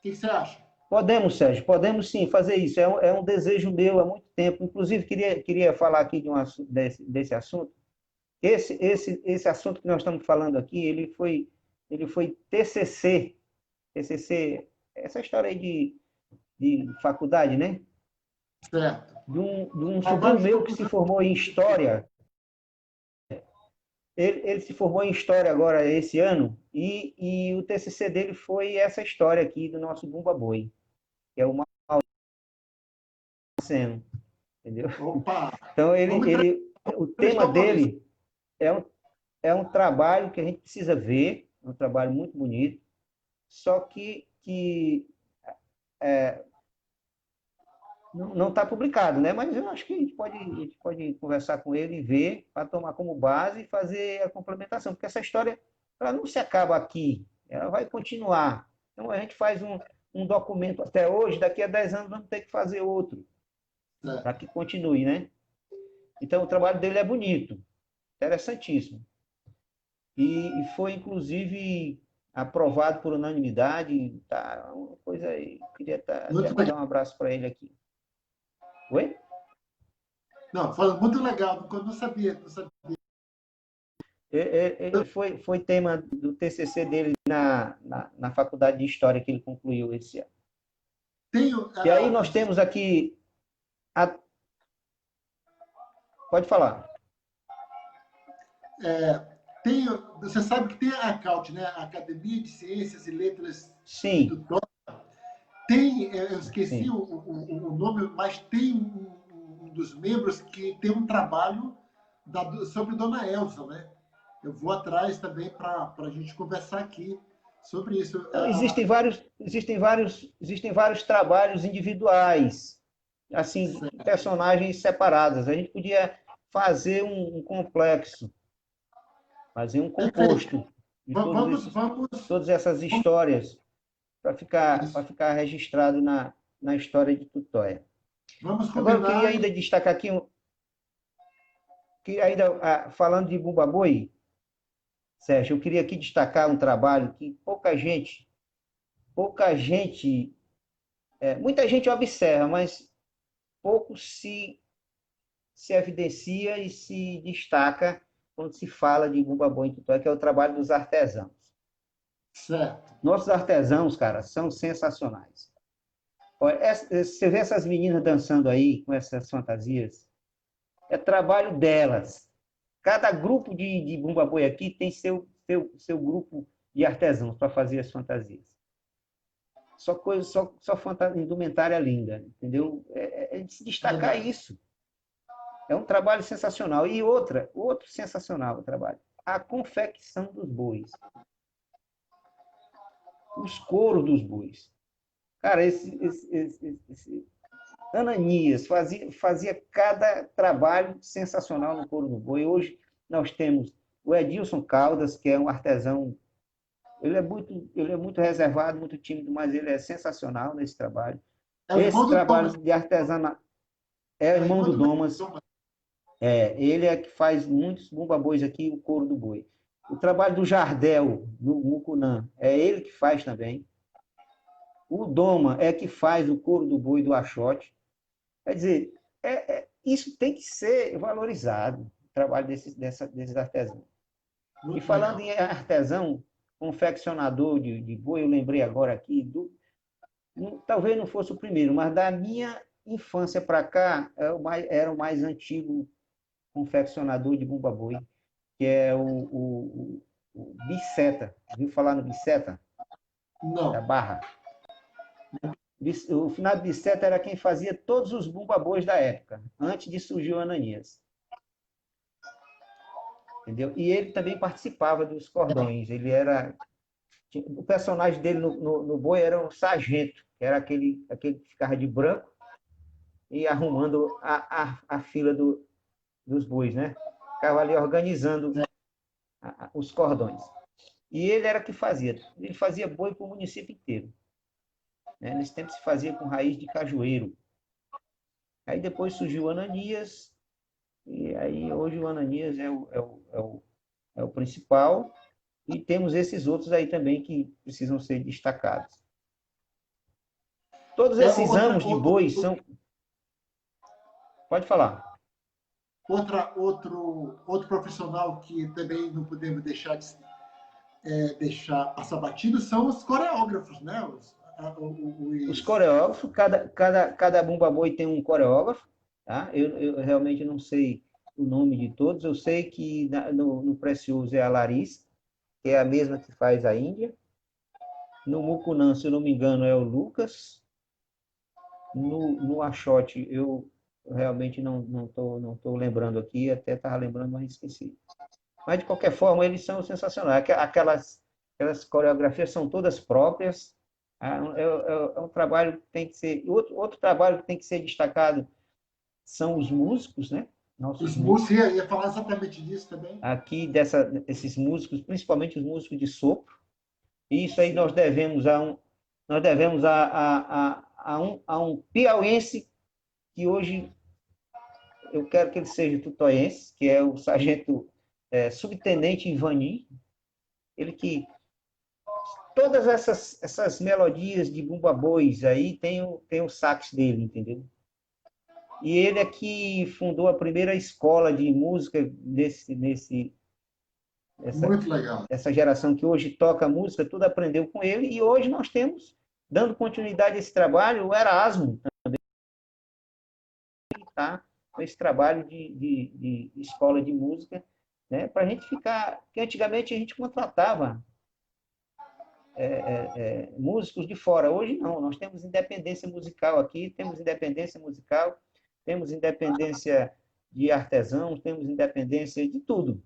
que você acha? Podemos, Sérgio, podemos sim fazer isso. É um desejo meu há muito tempo. Inclusive, queria falar aqui desse assunto. Esse assunto que nós estamos falando aqui, ele foi TCC. TCC, essa história aí de faculdade, né? Certo. De um sobrinho meu que se formou em História. Ele se formou em História agora esse ano, e o TCC dele foi essa história aqui do nosso Bumba Boi, que é o Marcelo, entendeu? Opa! Então, o tema dele é um trabalho que a gente precisa ver, um trabalho muito bonito, só que não está publicado, né? Mas eu acho que a gente pode conversar com ele e ver, para tomar como base e fazer a complementação, porque essa história ela não se acaba aqui, ela vai continuar. Então, a gente faz um documento até hoje, daqui a 10 anos vamos ter que fazer outro, para que continue, né? Então, o trabalho dele é bonito, interessantíssimo. E foi, inclusive, aprovado por unanimidade. Tá uma coisa aí. Queria até mandar um abraço para ele aqui. Oi? Não, foi muito legal, eu não sabia. Foi tema do TCC dele na Faculdade de História que ele concluiu esse ano. E aí nós temos aqui... Pode falar. Você sabe que tem a ACAUT, né? A Academia de Ciências e Letras Sim. do Dó. Eu esqueci Sim. o nome, mas tem um dos membros que tem um trabalho sobre Dona Elza, né? Eu vou atrás também para a gente conversar aqui sobre isso. Então, existem vários trabalhos individuais, assim, personagens separadas. A gente podia fazer um complexo, fazer um composto de todas essas histórias para ficar registrado na história de Tutóia. Agora, eu queria ainda destacar aqui, falando de Bumba Boi, Sérgio, eu queria aqui destacar um trabalho que muita gente observa, mas pouco se evidencia e se destaca quando se fala de Bumba Boi em Tutóia, que é o trabalho dos artesãos. Certo. Nossos artesãos, cara, são sensacionais. Olha, você vê essas meninas dançando aí com essas fantasias, é trabalho delas. Cada grupo de Bumba Boi aqui tem seu grupo de artesãos para fazer as fantasias. Só indumentária linda, entendeu? É de se destacar isso. É um trabalho sensacional. E outro sensacional trabalho, a confecção dos bois. Os couros dos bois. Cara, esse Ananias fazia cada trabalho sensacional no couro do boi. Hoje nós temos o Edilson Caldas, que é um artesão. Ele é muito reservado, muito tímido, mas ele é sensacional nesse trabalho. Esse trabalho de artesanato é o irmão do Domas. Ele é que faz muitos bumba-bois aqui, o couro do boi. O trabalho do Jardel, no Mucunã, é ele que faz também. O Doma é que faz o couro do boi do Axote. Quer dizer, isso tem que ser valorizado, o trabalho desses artesãos. Muito e falando legal. Em artesão, confeccionador de boi, eu lembrei agora aqui, talvez não fosse o primeiro, mas da minha infância para cá, era o mais antigo confeccionador de bumba boi, que é o Biceta. Viu falar no Biceta? Não. Da Barra. O finado Biceta era quem fazia todos os bumba-bois da época, antes de surgir o Ananias. Entendeu? E ele também participava dos cordões. O personagem dele no boi era um sargento, que era aquele que ficava de branco e arrumando a fila dos bois, né? Ficava ali organizando os cordões. E ele era que fazia. Ele fazia boi para o município inteiro. Nesse tempo se fazia com raiz de cajueiro. Aí depois surgiu o Ananias, E aí hoje o Ananias é o principal, e temos esses outros aí também que precisam ser destacados. Todos esses amos de bois são... Pode falar. Outro profissional que também não podemos deixar passar batido são os coreógrafos, né? Os coreógrafos, cada bumba boi tem um coreógrafo, tá? Eu realmente não sei o nome de todos, eu sei que no Precioso é a Larissa, que é a mesma que faz a Índia. No Mucunã, se eu não me engano, é o Lucas. No Axote, eu realmente não tô lembrando aqui, até estava lembrando, mas esqueci. Mas, de qualquer forma, eles são sensacionais. Aquelas coreografias são todas próprias. É um trabalho que tem que ser... Outro trabalho que tem que ser destacado são os músicos, né? Nossos Os músicos, ia falar exatamente disso também. aqui, esses músicos, principalmente os músicos de sopro. E isso aí nós devemos a um piauiense que hoje eu quero que ele seja tutoiense, que é o sargento subtenente Ivani, ele que todas essas melodias de bumba bois aí tem o sax dele, entendeu? E ele aqui fundou a primeira escola de música Muito legal. essa geração que hoje toca música, tudo aprendeu com ele, e hoje nós temos, dando continuidade a esse trabalho, o Erasmo também está com esse trabalho de escola de música, né, para a gente ficar, porque antigamente a gente contratava músicos de fora, hoje não, nós temos independência musical aqui, temos independência de artesãos, temos independência de tudo.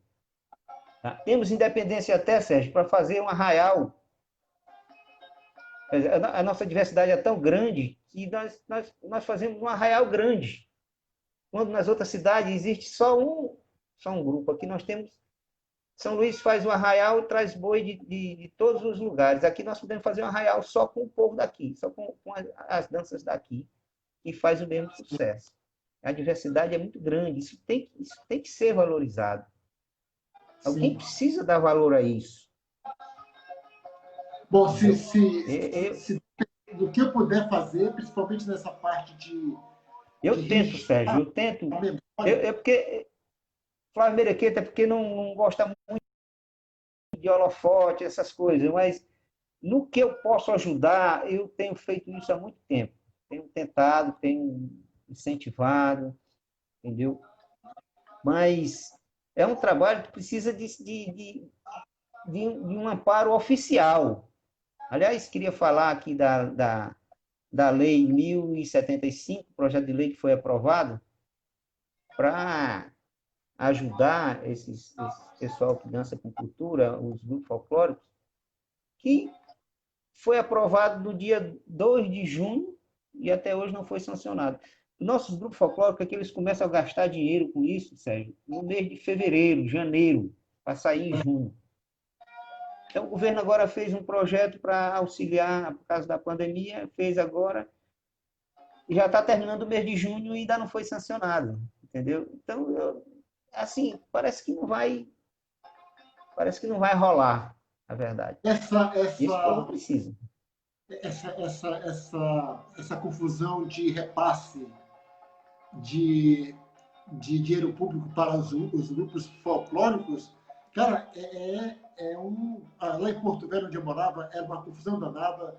Tá? Temos independência até, Sérgio, para fazer um arraial. A nossa diversidade é tão grande que nós fazemos um arraial grande. Quando nas outras cidades existe só um grupo. Aqui nós temos... São Luís faz um arraial e traz boi de todos os lugares. Aqui nós podemos fazer um arraial só com o povo daqui, só com as danças daqui, e faz o mesmo sucesso. A diversidade é muito grande. Isso tem que ser valorizado. Alguém precisa dar valor a isso. Bom, se do que eu puder fazer, principalmente nessa parte de... Eu tento, Sérgio, eu tento. Porque Flávio Merequeta é porque não gosta muito de holofote, essas coisas, mas no que eu posso ajudar, eu tenho feito isso há muito tempo. Tenho tentado, tenho incentivado, entendeu? Mas é um trabalho que precisa de um amparo oficial. Aliás, queria falar aqui da Lei 1075, projeto de lei que foi aprovado, para ajudar esse pessoal que dança com cultura, os grupos folclóricos, que foi aprovado no dia 2 de junho e até hoje não foi sancionado. Nossos grupos folclóricos aqui, eles começam a gastar dinheiro com isso, Sérgio, no mês de fevereiro, janeiro, para sair em junho. Então, o governo agora fez um projeto para auxiliar, por causa da pandemia, fez agora, e já está terminando o mês de junho e ainda não foi sancionado, entendeu? Então, assim, parece que não vai rolar, na verdade. Esse povo precisa. Essa confusão de repasse de dinheiro público para os grupos folclóricos, cara, lá em Porto Velho, onde eu morava, era uma confusão danada.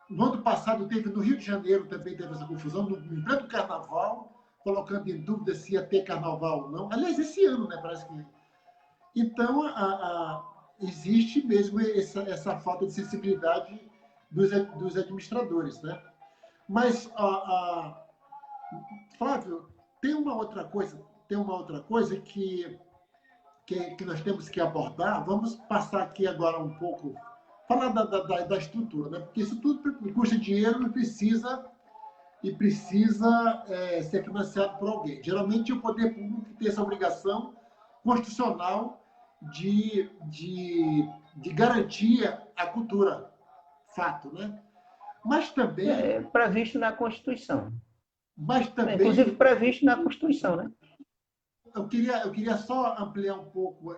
No ano passado no Rio de Janeiro também teve essa confusão, no pleno carnaval, colocando em dúvida se ia ter carnaval ou não. Aliás, esse ano, né? Parece que... Então, existe mesmo essa falta de sensibilidade dos administradores, né? Mas, Flávio, tem uma outra coisa que nós temos que abordar. Vamos passar aqui agora um pouco, falar da estrutura, né? Porque isso tudo custa dinheiro e precisa ser financiado por alguém. Geralmente, o poder público tem essa obrigação constitucional de garantir a cultura, fato, né? Mas também... É previsto na Constituição. mas Inclusive também previsto na Constituição, né? eu queria só ampliar um pouco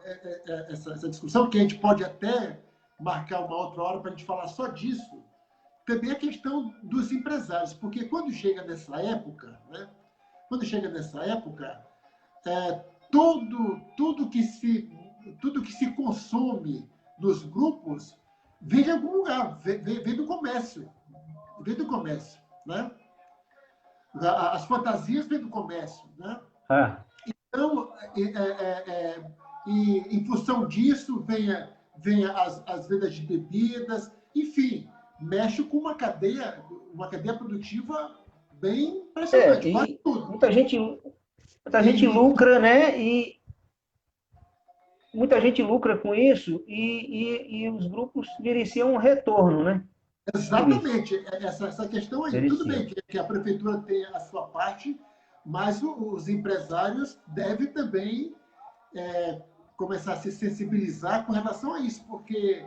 essa discussão, que a gente pode até marcar uma outra hora para a gente falar só disso. Também a questão dos empresários, porque quando chega nessa época, né? Quando chega nessa época, tudo que se consome nos grupos vem de algum lugar, vem do comércio, né? As fantasias vêm do comércio, né? Ah, Então, em função disso, vem as vendas de bebidas, enfim, mexe com uma cadeia produtiva bem impressionante, quase e tudo. muita gente E, lucra, né? E muita gente lucra com isso e os grupos mereciam um retorno, né? Por isso, exatamente, essa questão aí. Tudo bem mereciam. que a prefeitura tem a sua parte, mas os empresários devem também começar a se sensibilizar com relação a isso, porque,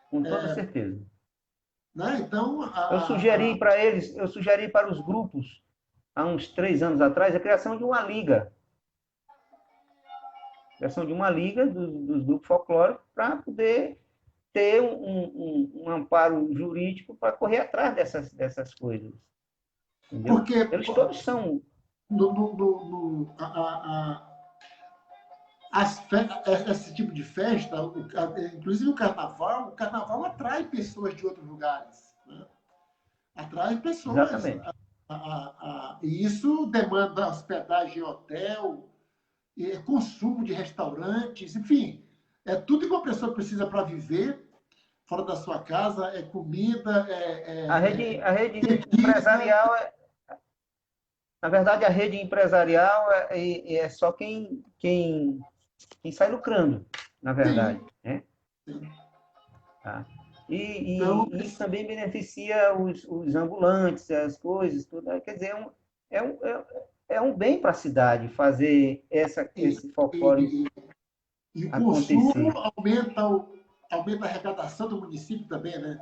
Com toda certeza. né, então, Eu sugeri para os grupos, há uns 3 anos atrás, a criação de uma liga. Criação de uma liga dos grupos folclóricos para poder ter um amparo jurídico para correr atrás dessas coisas. Entendeu? porque Eles todos são. no, no, no, no- esse tipo de festa, inclusive o carnaval atrai pessoas de outros lugares, né? Atrai pessoas. Exatamente. E isso demanda hospedagem em hotel, consumo de restaurantes, enfim, é tudo que uma pessoa precisa para viver fora da sua casa, é comida, A rede bebida. empresarial, na verdade, a rede empresarial é só quem sai lucrando, na verdade. Sim, Né? sim. Tá? Então, E isso também beneficia os ambulantes, as coisas, tudo. Quer dizer, é um, é, é um bem para a cidade fazer e, esse folclore e, e o consumo acontecer. aumenta a arrecadação do município também, né?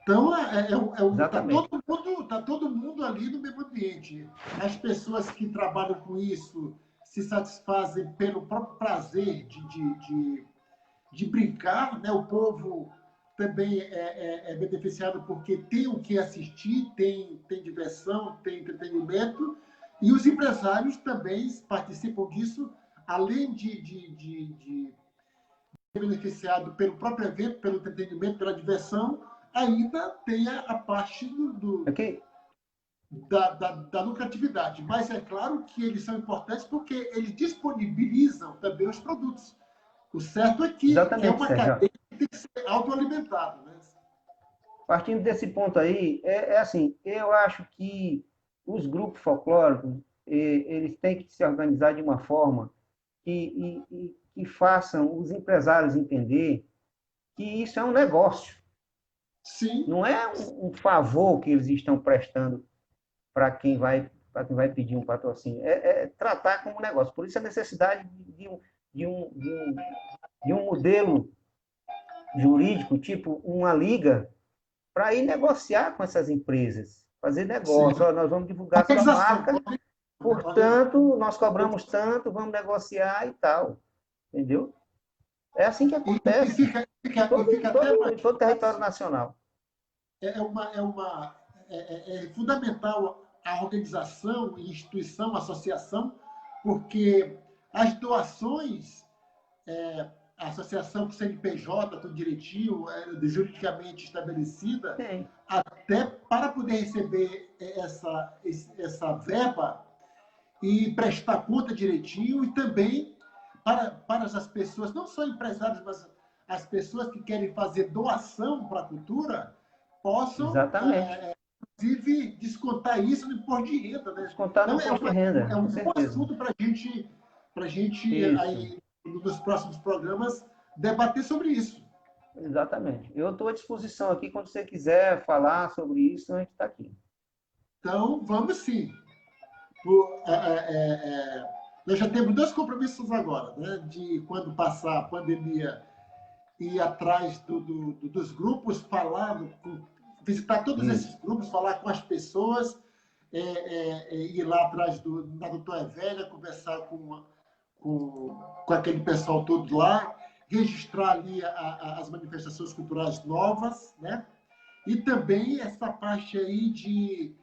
Então, Exatamente. tá todo mundo ali no mesmo ambiente. As pessoas que trabalham com isso se satisfazem pelo próprio prazer de brincar, né? O povo também é beneficiado porque tem o que assistir, tem diversão, tem entretenimento, e os empresários também participam disso, além de ser beneficiado pelo próprio evento, pelo entretenimento, pela diversão, ainda tem a parte Aqui, da lucratividade. Mas é claro que eles são importantes porque eles disponibilizam também os produtos. O certo é que é exatamente, uma Sérgio. cadeia que tem que ser autoalimentada, né? Partindo desse ponto aí, é assim, eu acho que os grupos folclóricos, eles têm que se organizar de uma forma que façam os empresários entender que isso é um negócio, Sim, não é um favor que eles estão prestando para quem vai pedir um patrocínio, é tratar como um negócio. Por isso a necessidade de um, de um, de um modelo jurídico, tipo uma liga, para ir negociar com essas empresas, fazer sim. negócio. Ó, nós vamos divulgar sua Organização, marca, portanto, nós cobramos tanto, vamos negociar e tal. Entendeu? É assim que e acontece fica em até todo, mais em todo o território fácil. nacional. É fundamental a organização, instituição, associação, porque as doações, a associação com CNPJ, tudo direitinho, juridicamente estabelecida, Tem. até para poder receber essa verba e prestar conta direitinho, e também para as pessoas, não só empresários, mas as pessoas que querem fazer doação para a cultura, possam, Exatamente. inclusive, descontar isso no imposto de renda. Né? Descontar no Então, imposto de renda, é com um bom certeza. assunto para gente Isso, aí, nos próximos programas, debater sobre isso. exatamente. Eu estou à disposição aqui, quando você quiser falar sobre isso, a gente está aqui. Então, vamos sim. Nós já temos dois compromissos agora, né? De quando passar a pandemia, ir atrás dos grupos, visitar todos esses grupos, falar com as pessoas, ir lá atrás da doutora Velha, conversar com aquele pessoal todo lá, registrar ali as manifestações culturais novas, né? E também essa parte aí de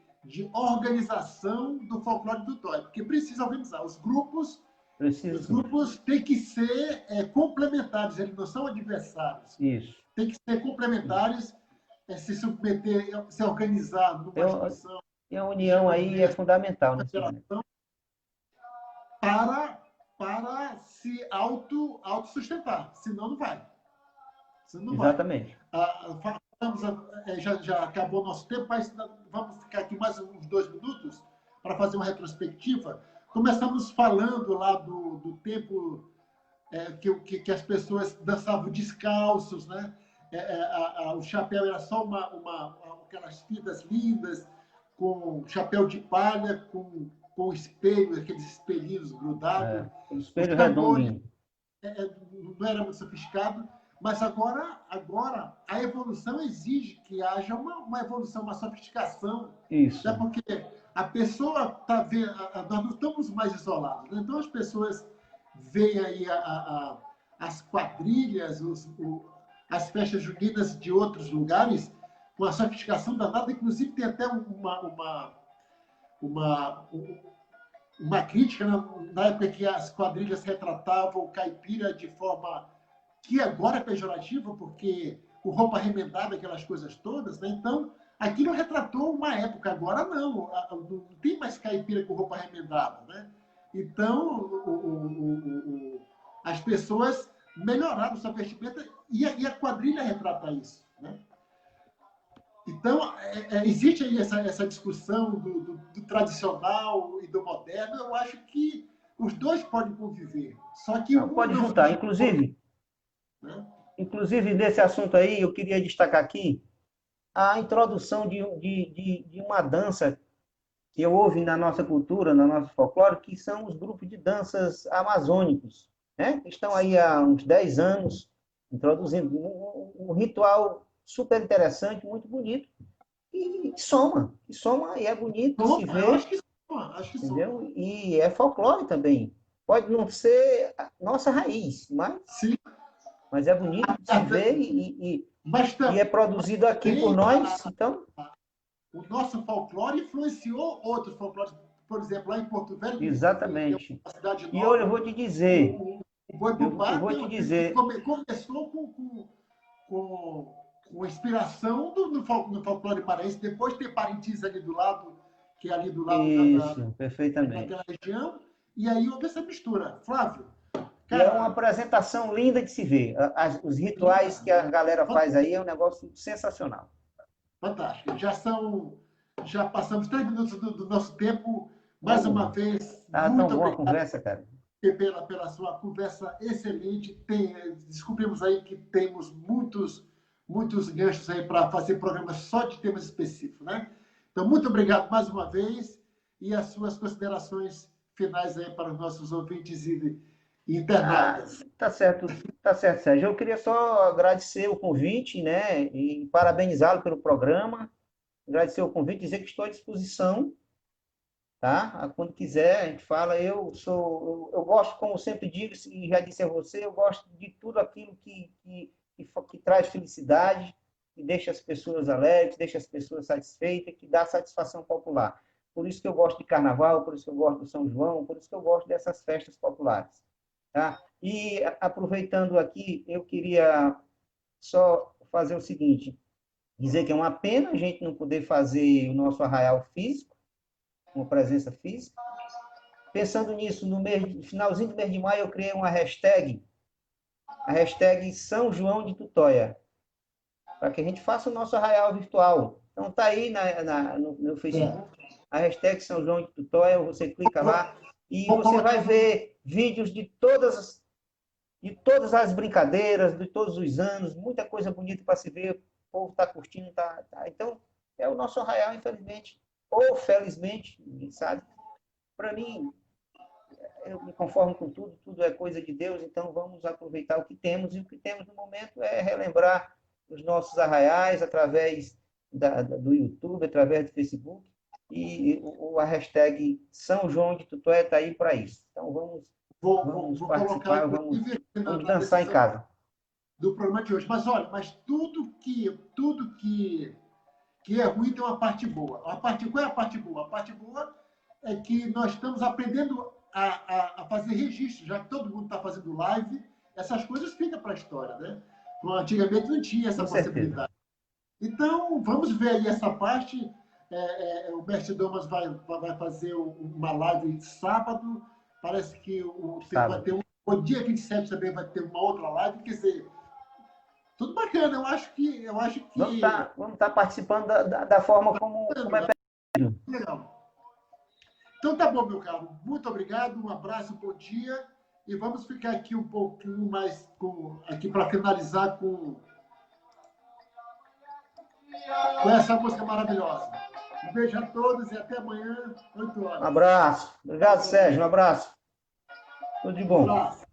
organização do folclore do Toy, porque precisa organizar. Os grupos têm que ser complementares, eles não são adversários. Isso. Tem que ser complementares, se submeter, se organizar numa instituição. E a união aí é fundamental nesse momento. Para se autossustentar, senão não vai. Exatamente. Já acabou o nosso tempo, mas vamos ficar aqui mais uns 2 minutos para fazer uma retrospectiva. Começamos falando lá do tempo que as pessoas dançavam descalços, né? O chapéu era só aquelas fitas lindas, com chapéu de palha, com espelho, aqueles espelhinhos grudados. Espelho redondinho. Não era muito sofisticado, mas agora a evolução exige que haja uma evolução, uma sofisticação. Isso. Né? Porque a pessoa está vendo, nós não estamos mais isolados. Né? Então as pessoas veem aí as quadrilhas, as festas juninas de outros lugares com a sofisticação danada. Inclusive tem até uma crítica na época que as quadrilhas retratavam o caipira de forma que agora é pejorativa, porque com roupa remendada, aquelas coisas todas, né? Então, aquilo retratou uma época, agora não tem mais caipira com roupa remendada, né? Então, as pessoas melhoraram sua vestimenta e a quadrilha retrata isso, né? Então, existe aí essa discussão do tradicional e do moderno. Eu acho que os dois podem conviver. Só que pode juntar. Inclusive, nesse assunto aí, eu queria destacar aqui a introdução de uma dança que houve na nossa cultura, na nossa folclore, que são os grupos de danças amazônicos, né? Estão aí há uns 10 anos introduzindo um ritual super interessante, muito bonito, e soma, e é bonito de se ver. Acho que entendeu? Soma. E é folclore também. Pode não ser a nossa raiz, mas é bonito de se ver e é produzido aqui por nós, então... O nosso folclore influenciou outros folclores, por exemplo, lá em Porto Velho. Exatamente. Uma cidade nova, e eu vou te dizer... O Boi Bumbá dizer... começou com inspiração no folclore paraense, depois tem Parintins ali do lado, que é ali do lado perfeitamente. daquela região, e aí houve essa mistura. Flávio? Cara, é uma apresentação linda de se ver. Os rituais que a galera faz aí é um negócio sensacional. Fantástico. Já passamos 3 minutos do nosso tempo. Mais uma vez, muito tão boa a conversa, cara. Pela sua conversa excelente. Descobrimos aí que temos muitos ganchos aí para fazer programas só de temas específicos, né? Então, muito obrigado mais uma vez e as suas considerações finais aí para os nossos ouvintes e internautas. Tá certo, Sérgio. Eu queria só agradecer o convite, né? E parabenizá-lo pelo programa. Agradecer o convite, dizer que estou à disposição, tá? Quando quiser, a gente fala. Eu gosto, como sempre digo, e já disse a você, eu gosto de tudo aquilo que traz felicidade, que deixa as pessoas alegres, deixa as pessoas satisfeitas, que dá satisfação popular. Por isso que eu gosto de carnaval, por isso que eu gosto do São João, por isso que eu gosto dessas festas populares. Tá? E, aproveitando aqui, eu queria só fazer o seguinte, dizer que é uma pena a gente não poder fazer o nosso arraial físico, uma presença física. Pensando nisso, no finalzinho do mês de maio, eu criei uma hashtag, a hashtag São João de Tutóia, para que a gente faça o nosso arraial virtual. Então, está aí no meu Facebook, a hashtag São João de Tutóia, você clica lá e você vai ver vídeos de todas as brincadeiras, de todos os anos, muita coisa bonita para se ver, o povo está curtindo, tá. Então, é o nosso arraial, infelizmente, ou felizmente, sabe? Para mim, eu me conformo com tudo é coisa de Deus, então vamos aproveitar o que temos, e o que temos no momento é relembrar os nossos arraiais através do YouTube, através do Facebook, e a hashtag São João de Tutué está aí para isso. Então, vamos Vou participar, colocar, vamos inclusive, vamos na dançar em descrição casa. do programa de hoje. Mas olha, tudo que é ruim tem uma parte boa. Qual é a parte boa? A parte boa é que nós estamos aprendendo a fazer registro, já que todo mundo está fazendo live, essas coisas ficam para a história, né? Antigamente não tinha essa Com certeza. possibilidade. Então, vamos ver aí essa parte. O Mestre Domas vai fazer uma live sábado. Parece que vai ter o dia 27 também vai ter uma outra live. Quer dizer, tudo bacana. Eu acho que Vamos tá participando da forma como é pedido. legal. Então tá bom, meu caro. Muito obrigado. Um abraço, bom dia. E vamos ficar aqui um pouquinho mais aqui para finalizar com essa música maravilhosa. Um beijo a todos e até amanhã, 8 horas. Um abraço. Obrigado, Sérgio. Um abraço. Tudo de Um bom. abraço.